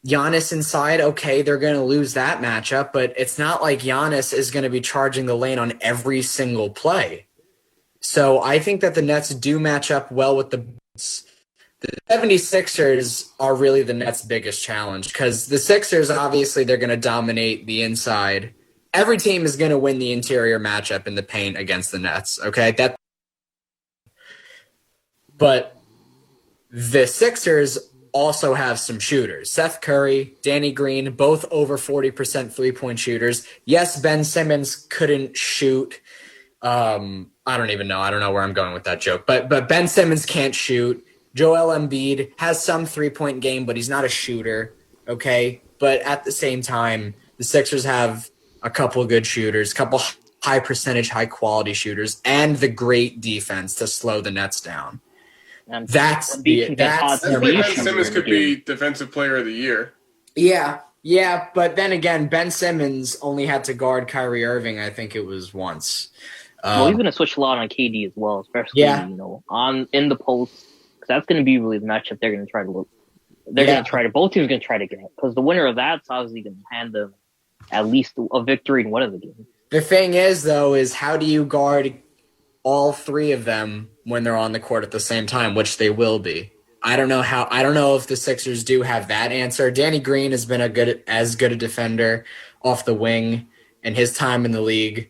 Giannis inside, okay, they're going to lose that matchup, but it's not like Giannis is going to be charging the lane on every single play. So I think that the Nets do match up well with the Bucks. The 76ers are really the Nets' biggest challenge because the Sixers, obviously, they're going to dominate the inside. Every team is going to win the interior matchup in the paint against the Nets, okay? But the Sixers also have some shooters. Seth Curry, Danny Green, both over 40% three-point shooters. Yes, Ben Simmons couldn't shoot. I don't even know. I don't know where I'm going with that joke. But Ben Simmons can't shoot. Joel Embiid has some three-point game, but he's not a shooter, okay? But at the same time, the Sixers have a couple of good shooters, a couple high percentage, high quality shooters, and the great defense to slow the Nets down. And That's beat That's why Ben issue Simmons in the could be Defensive Player of the Year. Yeah, but then again, Ben Simmons only had to guard Kyrie Irving, I think it was once. Well, he's going to switch a lot on KD as well, especially in the post, because that's going to be really the matchup they're going to try to look. They're going to try to both teams going to try to get, because the winner of that's obviously going to hand them at least a victory in one of the games. The thing is, though, is how do you guard all three of them when they're on the court at the same time, which they will be. I don't know if the Sixers do have that answer. Danny Green has been as good a defender off the wing in his time in the league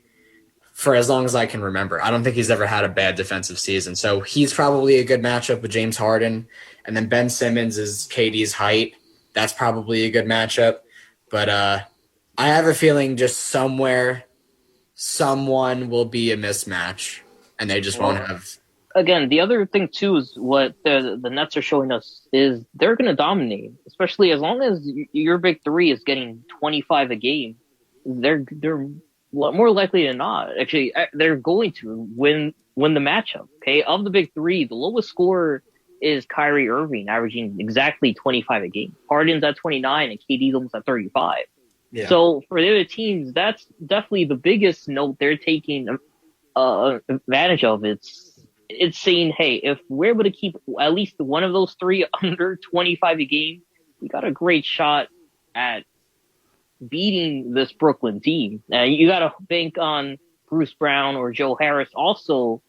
for as long as I can remember. I don't think he's ever had a bad defensive season. So he's probably a good matchup with James Harden. And then Ben Simmons is KD's height. That's probably a good matchup. But I have a feeling just somewhere someone will be a mismatch and they just won't have. Again, the other thing too is what the Nets are showing us is they're going to dominate, especially as long as your big three is getting 25 a game. They're more likely than not. Actually, they're going to win the matchup. Okay, of the big three, the lowest scorer is Kyrie Irving, averaging exactly 25 a game. Harden's at 29 and KD's almost at 35. Yeah. So for the other teams, that's definitely the biggest note they're taking advantage of. It's saying, hey, if we're able to keep at least one of those three under 25 a game, we got a great shot at beating this Brooklyn team. You got to bank on Bruce Brown or Joe Harris also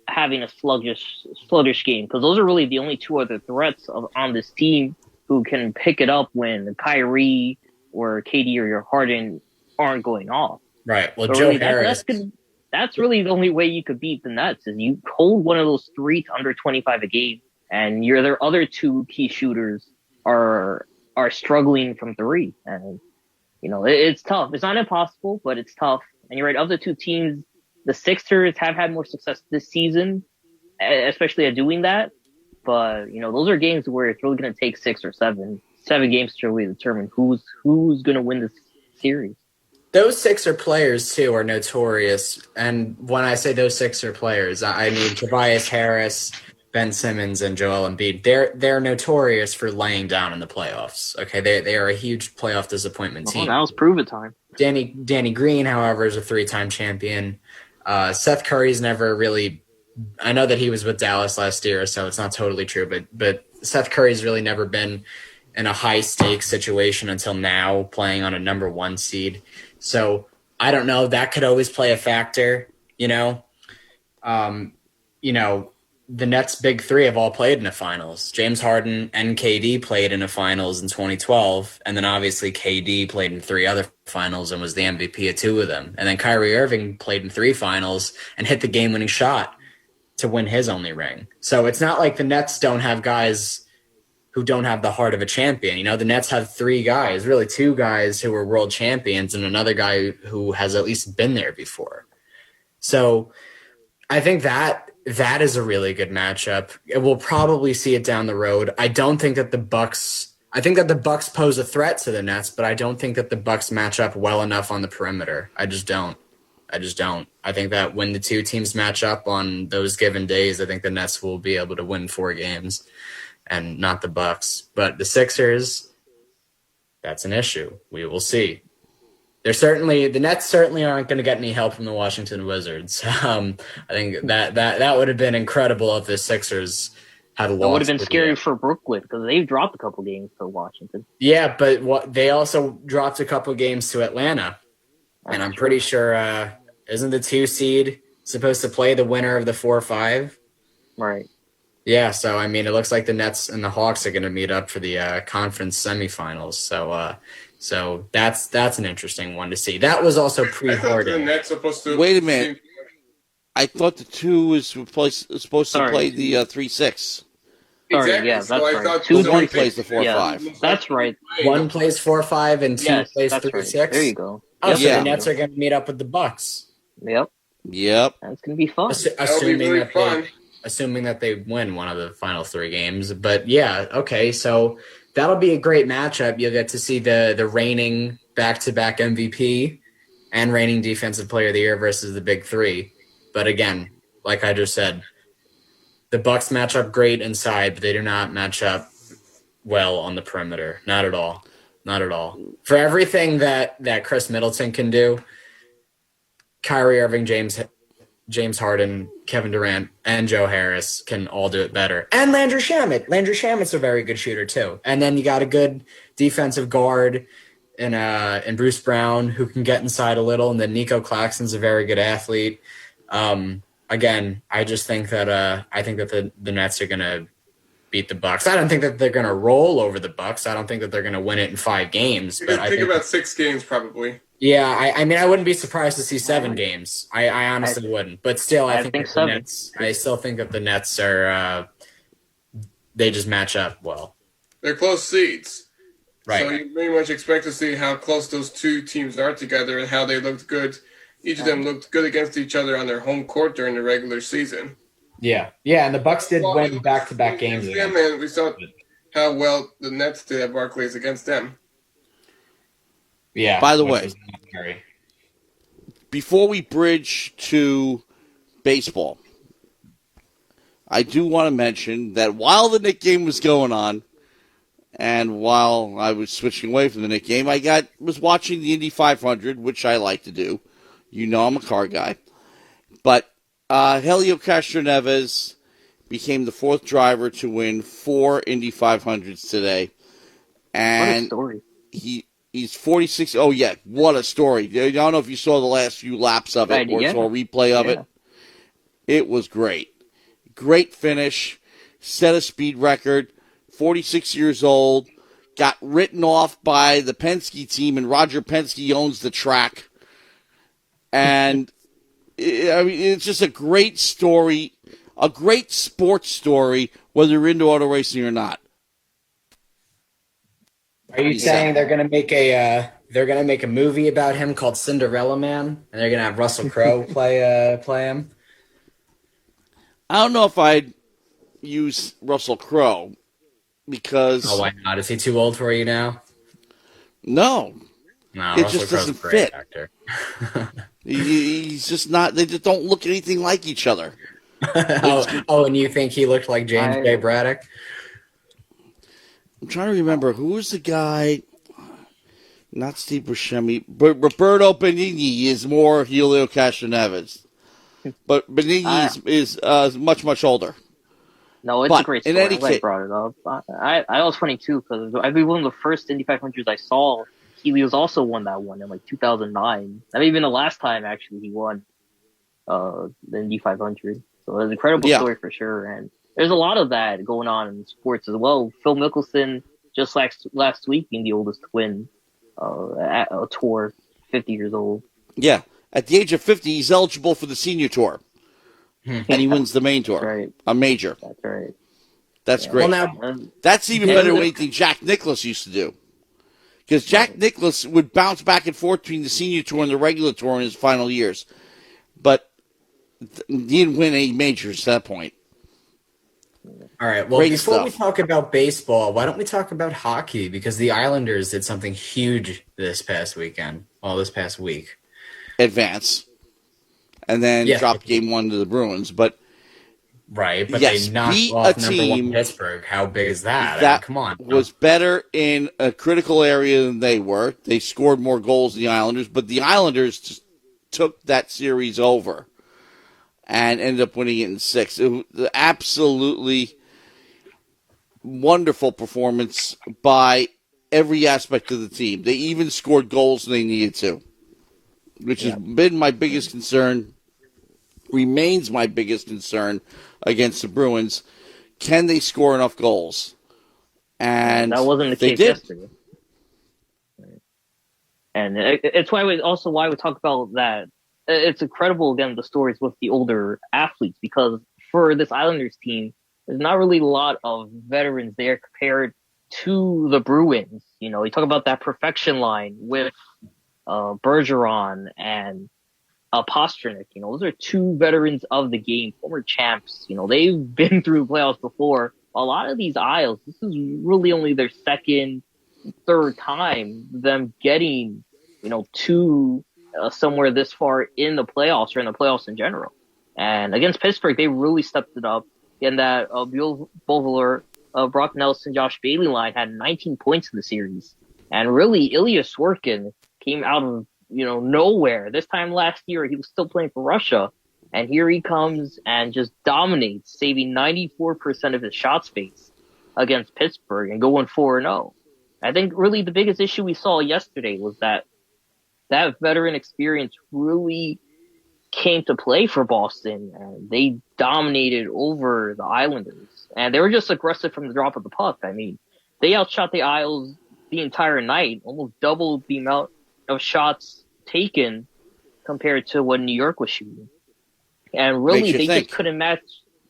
having a sluggish game, because those are really the only two other threats on this team who can pick it up when Kyrie or KD or your Harden aren't going off. Right. Well, so Joe really, Harris. That's really the only way you could beat the Nets, is you hold one of those three to under 25 a game, and their other two key shooters are struggling from three. And, it's tough. It's not impossible, but it's tough. And you're right, of the two teams, the Sixers have had more success this season, especially at doing that. But, those are games where it's really going to take 6 or 7 games to really determine who's going to win this series. Those Sixer players, too, are notorious. And when I say those Sixer players, I mean Tobias Harris, Ben Simmons, and Joel Embiid. They're notorious for laying down in the playoffs. Okay, they are a huge playoff disappointment team. Now it's prove it time. Danny Green, however, is a 3-time champion. Seth Curry's never really – I know that he was with Dallas last year, so it's not totally true. But Seth Curry's really never been in a high-stakes situation until now, playing on a number 1 seed. So I don't know. That could always play a factor, the Nets' big three have all played in the finals. James Harden and KD played in the finals in 2012, and then obviously KD played in 3 other finals and was the MVP of 2 of them. And then Kyrie Irving played in 3 finals and hit the game-winning shot to win his only ring. So it's not like the Nets don't have guys who don't have the heart of a champion. The Nets have 3 guys, really 2 guys who were world champions and another guy who has at least been there before. So I think that is a really good matchup. We'll probably see it down the road. I don't think that the Bucks pose a threat to the Nets, but I don't think that the Bucks match up well enough on the perimeter. I just don't. I think that when the 2 teams match up on those given days, I think the Nets will be able to win 4 games and not the Bucks. But the Sixers, that's an issue. We will see. The Nets certainly aren't going to get any help from the Washington Wizards. I think that would have been incredible if the Sixers had lost. It would have been scary for Brooklyn because they've dropped a couple games to Washington. Yeah, but they also dropped a couple games to Atlanta. And I'm pretty sure, isn't the 2 seed supposed to play the winner of the 4-5? Right. Yeah, so, I mean, it looks like the Nets and the Hawks are going to meet up for the conference semifinals. So that's an interesting one to see. That was also pre-Harden. Wait a minute. I thought the 2 was supposed to play the 3-6. Sorry, exactly. Yeah, that's right. 2 1 plays the 4-5. Yeah, that's right. 1 plays 4-5 and 2 plays 3-6. Right. There you go. Oh, so the Nets are going to meet up with the Bucks. Yep. That's going to be fun. Assuming that they win one of the final 3 games. But yeah, okay, so that'll be a great matchup. You'll get to see the reigning back-to-back MVP and reigning defensive player of the year versus the big three. But again, like I just said, the Bucks match up great inside, but they do not match up well on the perimeter. Not at all. Not at all. For everything that Chris Middleton can do, Kyrie Irving, James Harden, Kevin Durant, and Joe Harris can all do it better. And Landry Shamet. Landry Shamet's a very good shooter too. And then you got a good defensive guard in Bruce Brown who can get inside a little. And then Nico Claxton's a very good athlete. Again, I just think that the Nets are gonna beat the Bucks. I don't think that they're gonna roll over the Bucks. I don't think that they're gonna win it in 5 games. But I think about 6 games probably. Yeah, I mean, I wouldn't be surprised to see 7 games. I honestly wouldn't. But still, I think the Nets. I still think that the Nets are. They just match up well. They're close seeds, right? So you pretty much expect to see how close those two teams are together and how they looked good. Each of them looked good against each other on their home court during the regular season. Yeah, and the Bucks did win back-to-back games. Yeah, man, we saw how well the Nets did at Barclays against them. Yeah. By the way, before we bridge to baseball, I do want to mention that while the Knicks game was going on, and while I was switching away from the Knicks game, was watching the Indy 500, which I like to do. You know I'm a car guy. But Helio Castroneves became the 4th driver to win 4 Indy 500s today. And what a story. He's 46. Oh, yeah. What a story. I don't know if you saw the last few laps of it or saw a replay of it. It was great. Great finish. Set a speed record. 46 years old. Got written off by the Penske team, and Roger Penske owns the track. And, I mean, it's just a great story, a great sports story, whether you're into auto racing or not. Are you saying they're gonna make a movie about him called Cinderella Man, and they're gonna have Russell Crowe play him? I don't know if I'd use Russell Crowe because. Oh, why not? Is he too old for you now? No, it Russell just doesn't fit. Actor. He's just not. They just don't look anything like each other. And you think he looked like James J. Braddock? I'm trying to remember who was the guy. Not Steve Buscemi, but Roberto Benigni is more Helio Castroneves, but Benigni is much, much older. No, it's a great story. I'm glad you brought it up. I was funny too because I believe one of the first Indy 500s I saw, Helio's also won that one in like 2009. That may have been the last time actually he won the Indy 500. So it was an incredible story for sure. And there's a lot of that going on in sports as well. Phil Mickelson just last week being the oldest to win at a tour, 50 years old. Yeah, at the age of 50, he's eligible for the senior tour, and he wins the main tour, right. A major. That's right. That's great. Well, now, that's even better than anything Jack Nicklaus used to do. Because Jack Nicklaus would bounce back and forth between the senior tour and the regular tour in his final years. But he didn't win any majors at that point. All right, well, before we talk about baseball, why don't we talk about hockey? Because the Islanders did something huge this past week. Advance. And then drop game 1 to the Bruins. But right, but they knocked off number 1 Pittsburgh. How big is that? That come on. Was better in a critical area than they were. They scored more goals than the Islanders, but the Islanders just took that series over and ended up winning it in 6. It was absolutely wonderful performance by every aspect of the team. They even scored goals when they needed to, which has been my biggest concern, remains my biggest concern against the Bruins. Can they score enough goals? And that wasn't the case yesterday. And it's why we talk about that. It's incredible, again, the stories with the older athletes, because for this Islanders team, there's not really a lot of veterans there compared to the Bruins. You know, you talk about that perfection line with Bergeron and Pastrnak. You know, those are 2 veterans of the game, former champs. You know, they've been through playoffs before. A lot of these Isles, this is really only their second, third time them getting, to somewhere this far in the playoffs or in the playoffs in general. And against Pittsburgh, they really stepped it up. In that Bill Bovler, Brock Nelson, Josh Bailey line had 19 points in the series. And really, Ilya Sorokin came out of nowhere. This time last year, he was still playing for Russia. And here he comes and just dominates, saving 94% of his shot space against Pittsburgh and going 4-0. I think really the biggest issue we saw yesterday was that veteran experience really came to play for Boston, and they dominated over the Islanders. And they were just aggressive from the drop of the puck. I mean, they outshot the Isles the entire night, almost double the amount of shots taken compared to what New York was shooting. And really, they just couldn't match.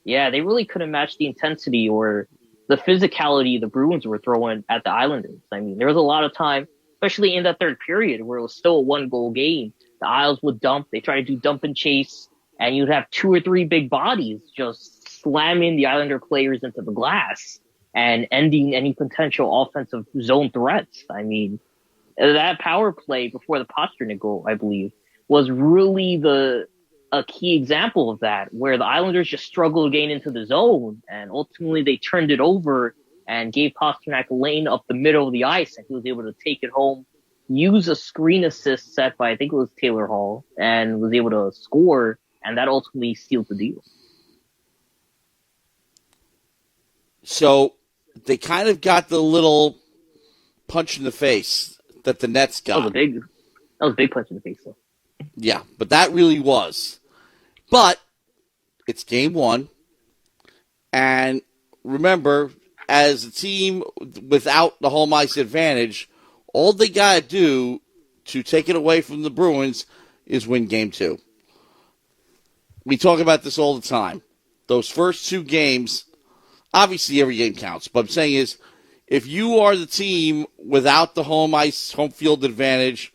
Yeah, they really couldn't match the intensity or the physicality the Bruins were throwing at the Islanders. I mean, there was a lot of time, especially in that third period, where it was still a 1-goal game. The Isles would dump. They try to do dump and chase, and you'd have 2 or 3 big bodies just slamming the Islander players into the glass and ending any potential offensive zone threats. I mean, that power play before the Pastrnak goal, I believe, was really a key example of that, where the Islanders just struggled getting into the zone, and ultimately they turned it over and gave Pastrnak a lane up the middle of the ice, and he was able to take it home, use a screen assist set by, I think it was Taylor Hall, and was able to score, and that ultimately sealed the deal. So they kind of got the little punch in the face that the Nets got. That was a big punch in the face, though. Yeah, but that really was. But it's game 1. And remember, as a team without the home ice advantage, all they got to do to take it away from the Bruins is win game 2. We talk about this all the time. Those first 2 games, obviously every game counts, but I'm saying is, if you are the team without the home ice, home field advantage,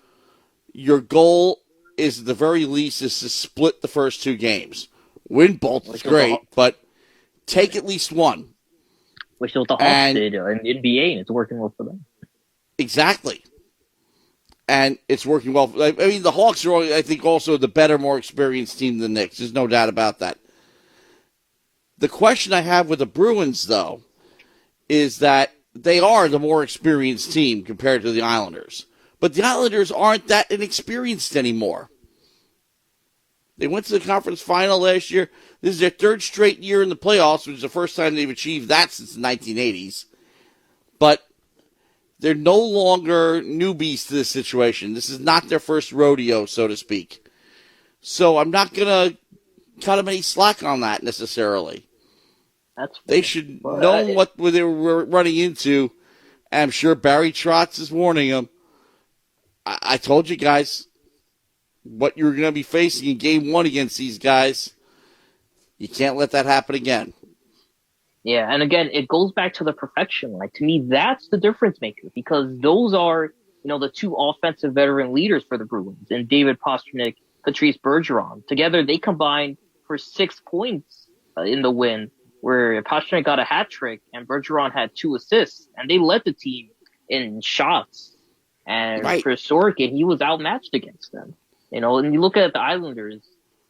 your goal is at the very least is to split the first 2 games. Win both is great, but take at least one. Which is what the Hawks did in the NBA, and it's working well for them. Exactly. And it's working well. I mean, the Hawks are, I think, also the better, more experienced team than the Knicks. There's no doubt about that. The question I have with the Bruins, though, is that they are the more experienced team compared to the Islanders. But the Islanders aren't that inexperienced anymore. They went to the conference final last year. This is their 3rd straight year in the playoffs, which is the first time they've achieved that since the 1980s. But they're no longer newbies to this situation. This is not their first rodeo, so to speak. So I'm not going to cut them any slack on that necessarily. They should know what they were running into. And I'm sure Barry Trotz is warning them. I told you guys what you're going to be facing in game 1 against these guys. You can't let that happen again. Yeah, and again, it goes back to the perfection line. To me, that's the difference maker, because those are, the 2 offensive veteran leaders for the Bruins, and David Pastrnak, Patrice Bergeron. Together, they combined for 6 points in the win, where Pastrnak got a hat trick and Bergeron had 2 assists, and they led the team in shots. And for Sorokin, he was outmatched against them. And you look at the Islanders,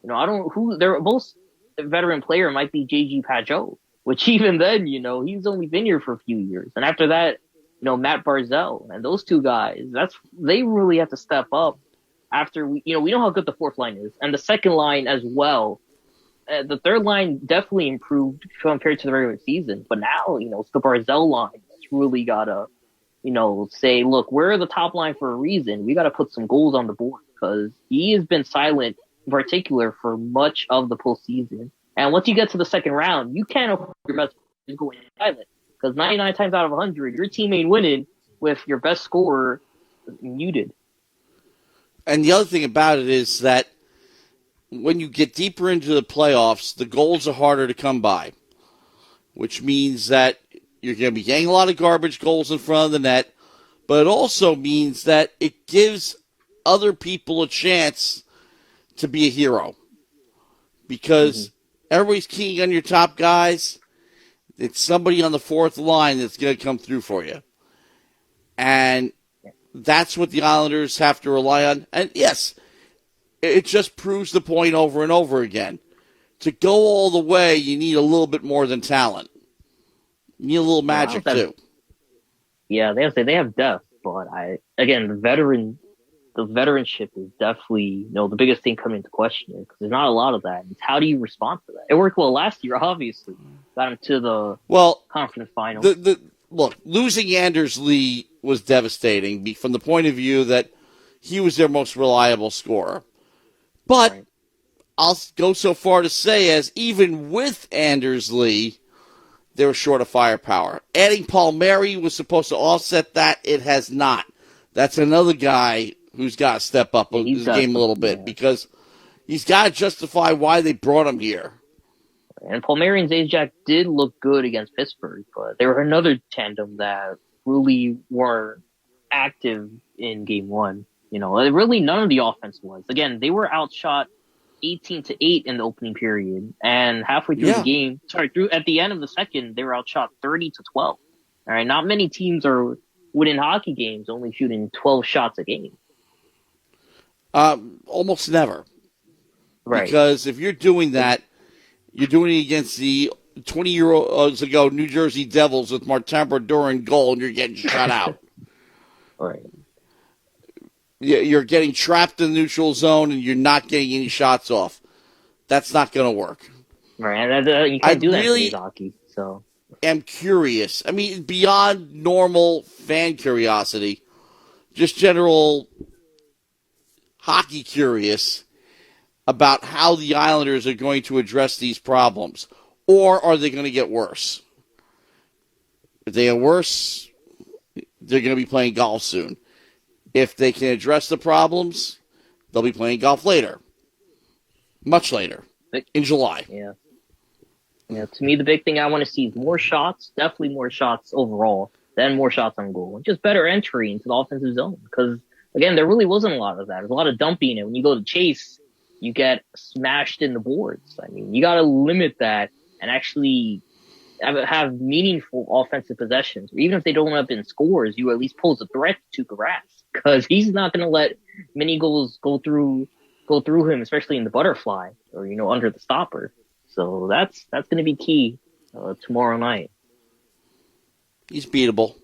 their most veteran player might be J.G. Pajot, which even then, he's only been here for a few years. And after that, Matt Barzal, and those 2 guys, they really have to step up after we know how good the 4th line is, and the 2nd line as well. The 3rd line definitely improved compared to the regular season, but now, it's the Barzal line that's really gotta, say, look, we're the top line for a reason. We got to put some goals on the board, because he has been silent in particular for much of the postseason. And once you get to the 2nd round, you can't afford your best players going silent, because 99 times out of 100, your team ain't winning with your best scorer muted. And the other thing about it is that when you get deeper into the playoffs, the goals are harder to come by, which means that you're going to be getting a lot of garbage goals in front of the net, but it also means that it gives other people a chance to be a hero, because everybody's keying on your top guys. It's somebody on the 4th line that's going to come through for you. And that's what the Islanders have to rely on. And yes, it just proves the point over and over again. To go all the way, you need a little bit more than talent. You need a little magic, too. Yeah, they have depth, but again, the veteranship is definitely, the biggest thing coming into question because there's not a lot of that. It's how do you respond to that? It worked well last year, obviously. Got him to the conference final. Look, losing Anders Lee was devastating from the point of view that he was their most reliable scorer. But right. I'll go so far to say as even with Anders Lee, they were short of firepower. Adding Palmieri was supposed to offset that. It has not. That's another guy who's got to step up in his game a little bit because he's got to justify why they brought him here. And Palmieri and Zajac did look good against Pittsburgh, but they were another tandem that really were active in Game 1. Really none of the offense was. Again, they were outshot 18-8 in the opening period, and halfway through the game, at the end of the second, they were outshot 30-12. All right, not many teams are winning hockey games only shooting 12 shots a game. Almost never. Right. Because if you're doing that, you're doing it against the 20 years ago New Jersey Devils with Martin Brodeur in goal, and you're getting shut out. Right. You're getting trapped in the neutral zone, and you're not getting any shots off. That's not going to work. Right, and you can't do that in hockey. So, am curious. I mean, beyond normal fan curiosity, just general hockey curious about how the Islanders are going to address these problems, or are they going to get worse? If they get worse, they're going to be playing golf soon. If they can address the problems, they'll be playing golf later. Much later. In July. Yeah. Yeah, to me, the big thing I want to see is more shots, definitely more shots overall, then more shots on goal. And just better entry into the offensive zone. Because, again, there really wasn't a lot of that. There's a lot of dumping. And when you go to chase, you get smashed in the boards. I mean, you got to limit that and actually have meaningful offensive possessions. Even if they don't end up in scores, you at least pose a threat to Grass. Because he's not going to let many goals go through him, especially in the butterfly or under the stopper. So that's going to be key tomorrow night. He's beatable.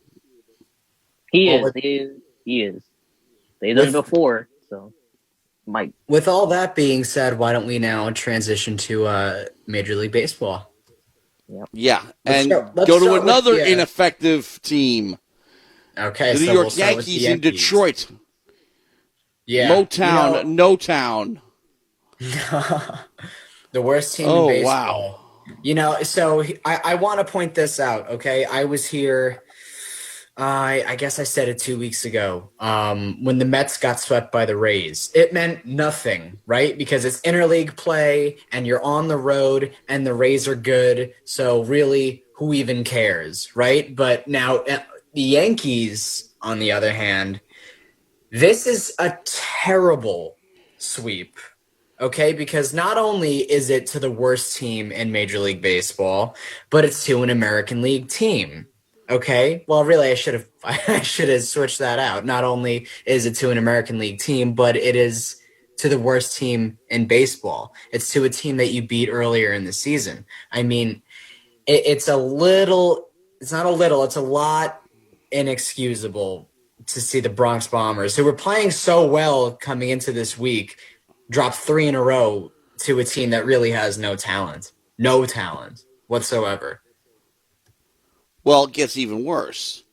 He is. They've done it before, so Mike. With all that being said, why don't we now transition to Major League Baseball? Yep. Yeah, and go to another ineffective team. Okay, the New York Yankees in Detroit. Yeah. Motown, no town. The worst team in baseball. Wow. So I want to point this out, okay? I was here, I guess I said it 2 weeks ago, when the Mets got swept by the Rays. It meant nothing, right? Because it's interleague play, and you're on the road, and the Rays are good, so really, who even cares, right? But now the Yankees, on the other hand, this is a terrible sweep, okay? Because not only is it to the worst team in Major League Baseball, but it's to an American League team, okay? Well, really, I should have switched that out. Not only is it to an American League team, but it is to the worst team in baseball. It's to a team that you beat earlier in the season. I mean, it's a lot inexcusable to see the Bronx Bombers, who were playing so well coming into this week, drop 3 in a row to a team that really has no talent whatsoever. Well, it gets even worse.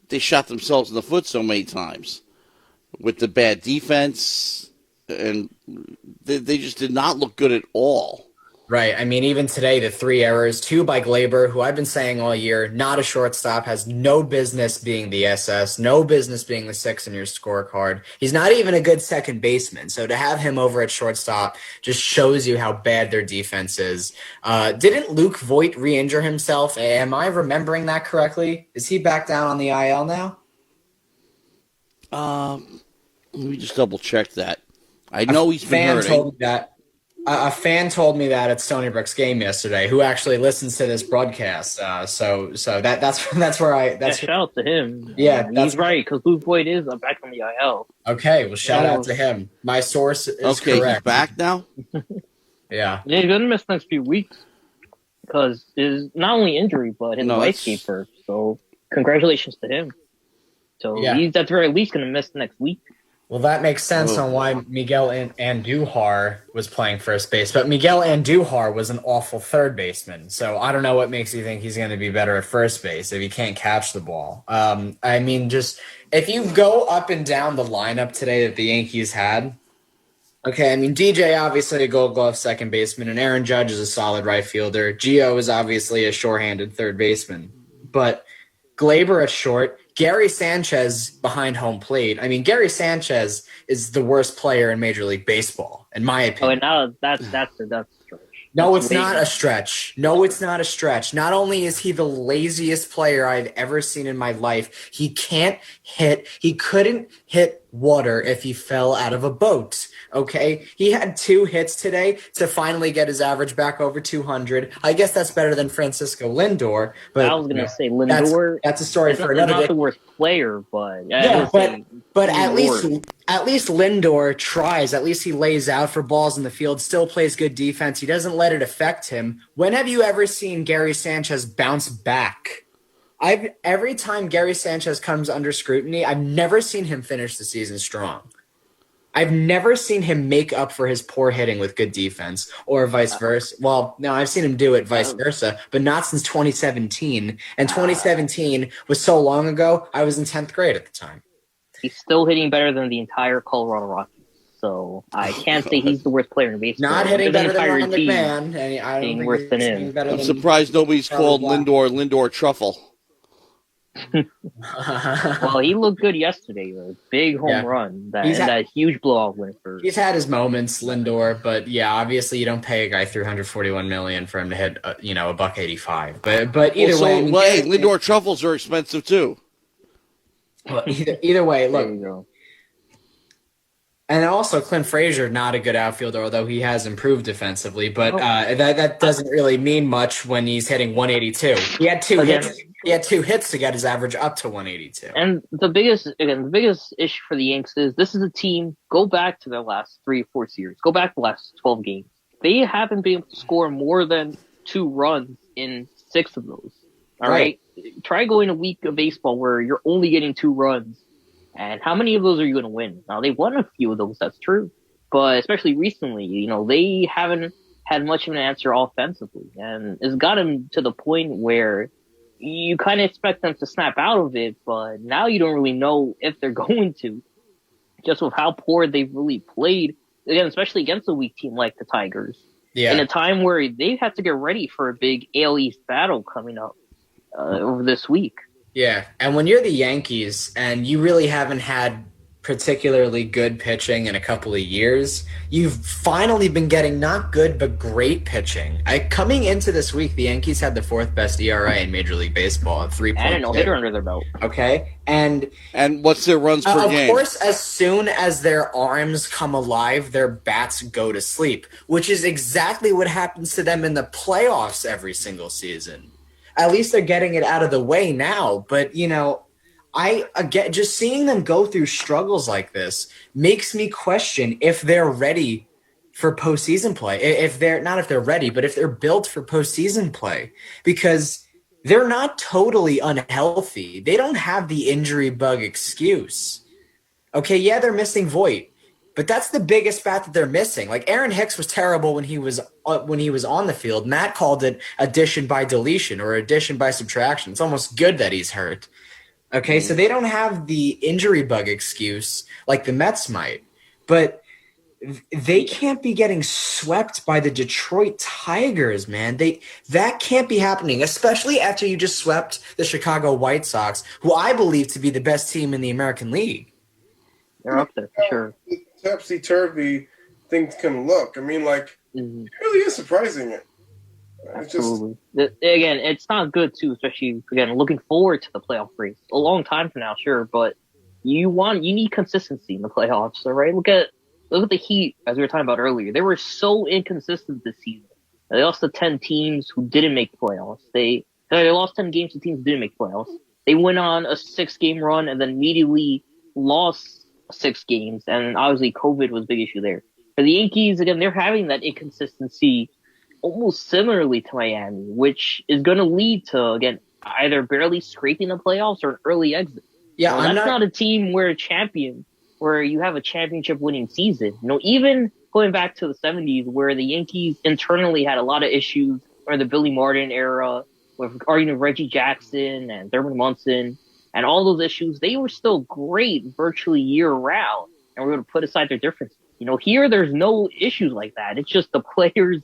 They shot themselves in the foot so many times with the bad defense, and they just did not look good at all. Right. I mean, even today, the 3 errors, 2 by Glaber, who I've been saying all year, not a shortstop, has no business being the SS, no business being the 6 in your scorecard. He's not even a good second baseman. So to have him over at shortstop just shows you how bad their defense is. Didn't Luke Voigt re-injure himself? Am I remembering that correctly? Is he back down on the IL now? Let me just double check that. I know he's been hurting. Told me that. A fan told me that at Stony Brook's game yesterday, who actually listens to this broadcast. So that's where I shout out to him. Yeah, he's right because Luke Voigt is back on the IL. Okay, well, shout out to him. My source is correct. He's back now. Yeah, he's gonna miss the next few weeks because his not only injury but his wife gave birth. So congratulations to him. So he's at the very least gonna miss the next week. Well, that makes sense on why Miguel Andujar was playing first base. But Miguel Andujar was an awful third baseman. So I don't know what makes you think he's going to be better at first base if he can't catch the ball. I mean, just if you go up and down the lineup today that the Yankees had, okay, I mean, DJ obviously a Gold Glove second baseman, and Aaron Judge is a solid right fielder. Gio is obviously a shorthanded third baseman. But Glaber at short, Gary Sanchez behind home plate. I mean, Gary Sanchez is the worst player in Major League Baseball, in my opinion. Oh, and now that's a stretch. No, it's not a stretch. No, it's not a stretch. Not only is he the laziest player I've ever seen in my life, he can't hit. He couldn't hit water if he fell out of a boat. Okay, he had 2 hits today to finally get his average back over 200. I guess that's better than Francisco Lindor. But I was gonna say Lindor. That's a story for another day. Not the worst player, but but at least Lindor tries. At least he lays out for balls in the field. Still plays good defense. He doesn't let it affect him. When have you ever seen Gary Sanchez bounce back? Every time Gary Sanchez comes under scrutiny, I've never seen him finish the season strong. I've never seen him make up for his poor hitting with good defense or vice versa. Well, no, I've seen him do it vice versa, but not since 2017. And 2017 was so long ago, I was in 10th grade at the time. He's still hitting better than the entire Colorado Rockies. So I can't say he's the worst player in baseball. Not hitting better than Ryan McMahon. And I don't think worse than him. I'm surprised nobody's called Lindor Truffle. Well, he looked good yesterday. A big home run, that huge blowout win for. He's had his moments, Lindor, but yeah, obviously you don't pay a guy $341 million for him to hit, $185. But either way, Lindor truffles are expensive too. Well, either way, look. And also, Clint Frazier, not a good outfielder, although he has improved defensively. But that doesn't really mean much when he's hitting 182. He had 2 hits. He had 2 hits to get his average up to 182. And the biggest issue for the Yanks is this is a team. Go back to their last 3 or 4 series. Go back the last 12 games. They haven't been able to score more than 2 runs in 6 of those. All right. Try going a week of baseball where you're only getting 2 runs. And how many of those are you going to win? Now, they've won a few of those, that's true. But especially recently, they haven't had much of an answer offensively. And it's gotten to the point where you kind of expect them to snap out of it, but now you don't really know if they're going to, just with how poor they've really played, again, especially against a weak team like the Tigers. Yeah. In a time where they've had to get ready for a big AL East battle coming up over this week. Yeah, and when you're the Yankees and you really haven't had particularly good pitching in a couple of years, you've finally been getting not good but great pitching. Coming into this week, the Yankees had the 4th best ERA in Major League Baseball at 3.2. And a no-hitter under their belt. Okay, and what's their runs per game? Of course, as soon as their arms come alive, their bats go to sleep, which is exactly what happens to them in the playoffs every single season. At least they're getting it out of the way now. But, just seeing them go through struggles like this makes me question if they're ready for postseason play. If they're ready, but if they're built for postseason play, because they're not totally unhealthy. They don't have the injury bug excuse. Okay, yeah, they're missing Voit. But that's the biggest bat that they're missing. Like Aaron Hicks was terrible when he was on the field. Matt called it addition by deletion or addition by subtraction. It's almost good that he's hurt. Okay, so they don't have the injury bug excuse like the Mets might. But they can't be getting swept by the Detroit Tigers, man. That can't be happening, especially after you just swept the Chicago White Sox, who I believe to be the best team in the American League. They're up there for sure. Topsy-turvy things can look. I mean, it really is surprising. It's Absolutely. Again, it's not good, too, especially, again, looking forward to the playoff race. A long time from now, sure, but you need consistency in the playoffs, all right? Look at look at the Heat, as we were talking about earlier. They were so inconsistent this season. They lost to 10 teams who didn't make playoffs. They lost 10 games to teams who didn't make playoffs. They went on a 6-game run and then immediately lost 6 games. And obviously COVID was a big issue there. For the Yankees, again, they're having that inconsistency almost similarly to Miami, which is going to lead to, again, either barely scraping the playoffs or an early exit. Yeah, that's not a team where you have a championship winning season. Even going back to the 70s where the Yankees internally had a lot of issues, or the Billy Martin era with Reggie Jackson and Thurman Munson and all those issues, they were still great virtually year round, and we're going to put aside their differences. Here there's no issues like that. It's just the players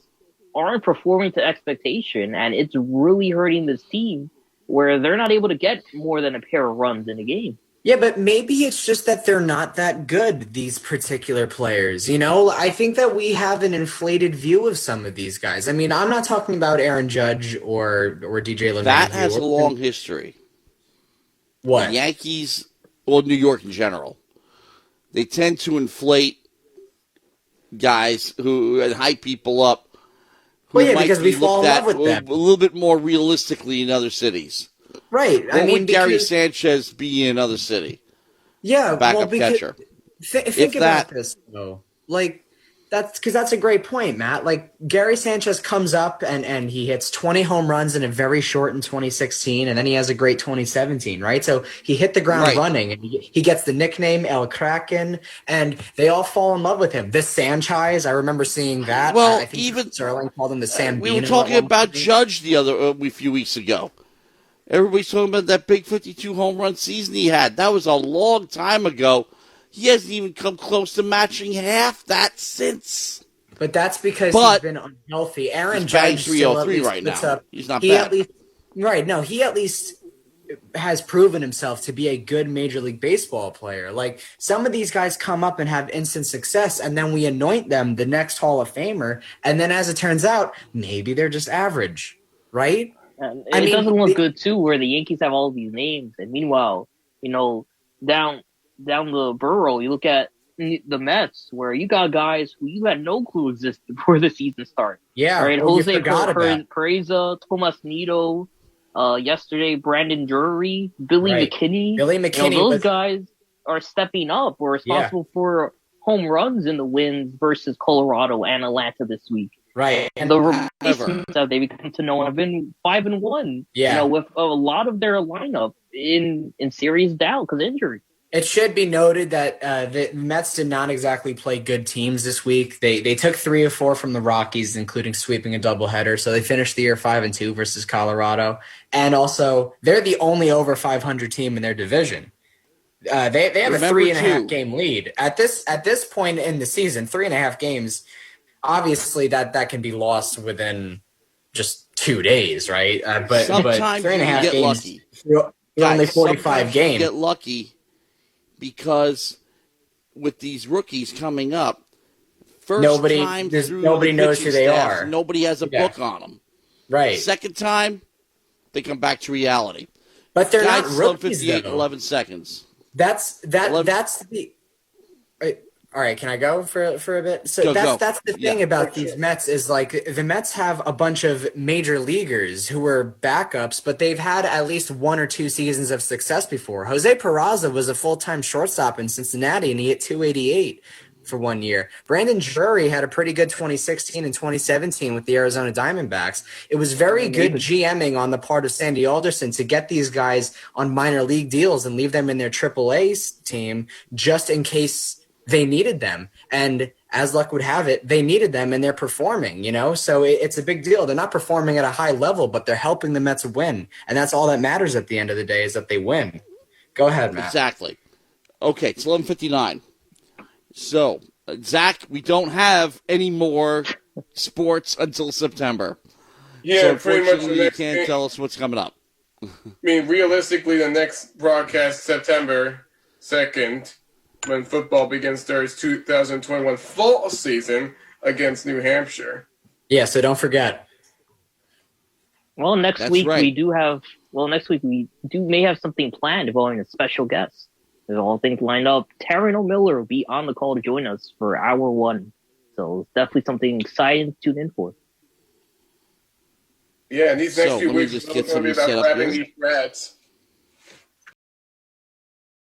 aren't performing to expectation, and it's really hurting this team where they're not able to get more than a pair of runs in a game. Yeah, but maybe it's just that they're not that good, these particular players. I think that we have an inflated view of some of these guys. I mean, I'm not talking about Aaron Judge or DJ LeMahieu. That has a long history. What? The Yankees, well, New York in general, they tend to inflate guys and hype people up. Because we fall in love with them. A little bit more realistically in other cities. Right. What would Gary Sanchez be in another city? Yeah. Backup catcher. Think about this, though. That's a great point, Matt. Gary Sanchez comes up and he hits 20 home runs in a very shortened 2016, and then he has a great 2017, right? So he hit the ground running, and he gets the nickname El Kraken, and they all fall in love with him. The Sanchez, I remember seeing that. Well, I think even Sterling called him the Sam. We were talking about Judge a few weeks ago. Everybody's talking about that big 52 home run season he had. That was a long time ago. He hasn't even come close to matching half that since. But that's because he's been unhealthy. Aaron Judge 303 right now. He's not bad. He at least has proven himself to be a good Major League Baseball player. Some of these guys come up and have instant success, and then we anoint them the next Hall of Famer, and then as it turns out, maybe they're just average, right? It doesn't look good too, where the Yankees have all these names, and meanwhile, down the borough, you look at the Mets, where you got guys who you had no clue existed before the season started. Yeah, right. Jose Pereza, Tomas Nido, yesterday Brandon Drury, Billy McKinney. Those guys are stepping up. We're responsible for home runs in the wins versus Colorado and Atlanta this week. Right. And the replacements that they've come to know have been 5-1. Yeah. With a lot of their lineup in serious doubt because of injury. It should be noted that the Mets did not exactly play good teams this week. They took 3 of 4 from the Rockies, including sweeping a doubleheader. So they finished the year 5-2 versus Colorado. And also, they're the only over 500 team in their division. They have a 3.5 game lead. At this point in the season, 3.5 games, obviously that can be lost within just 2 days, right? But 3.5 games, lucky. You're only 45 games. You get lucky. Because with these rookies coming up, nobody knows who they are. Nobody has a book on them. Right. Second time, they come back to reality. But they're not rookies, 58 in 11 seconds. That's the. All right, can I go for a bit? So that's the thing about these Mets is the Mets have a bunch of major leaguers who were backups, but they've had at least 1 or 2 seasons of success before. Jose Peraza was a full-time shortstop in Cincinnati, and he hit 288 for 1 year. Brandon Drury had a pretty good 2016 and 2017 with the Arizona Diamondbacks. It was very good GMing on the part of Sandy Alderson to get these guys on minor league deals and leave them in their AAA team just in case they needed them. And as luck would have it, they needed them and they're performing, so it's a big deal. They're not performing at a high level, but they're helping the Mets win. And that's all that matters at the end of the day is that they win. Go ahead, Matt. Exactly. Okay, it's 11:59. So, Zach, we don't have any more sports until September. Yeah, so pretty much. You can't tell us what's coming up. I mean, realistically, the next broadcast, September 2nd, when football begins, starts 2021 fall season against New Hampshire. Yeah, so don't forget. Well, next week we may have something planned involving a special guest. There's all things lined up. Taryn O'Miller will be on the call to join us for hour one. So it's definitely something exciting to tune in for. Yeah, and these next few let me weeks just are get going to be somebody about set up grabbing here. these rats.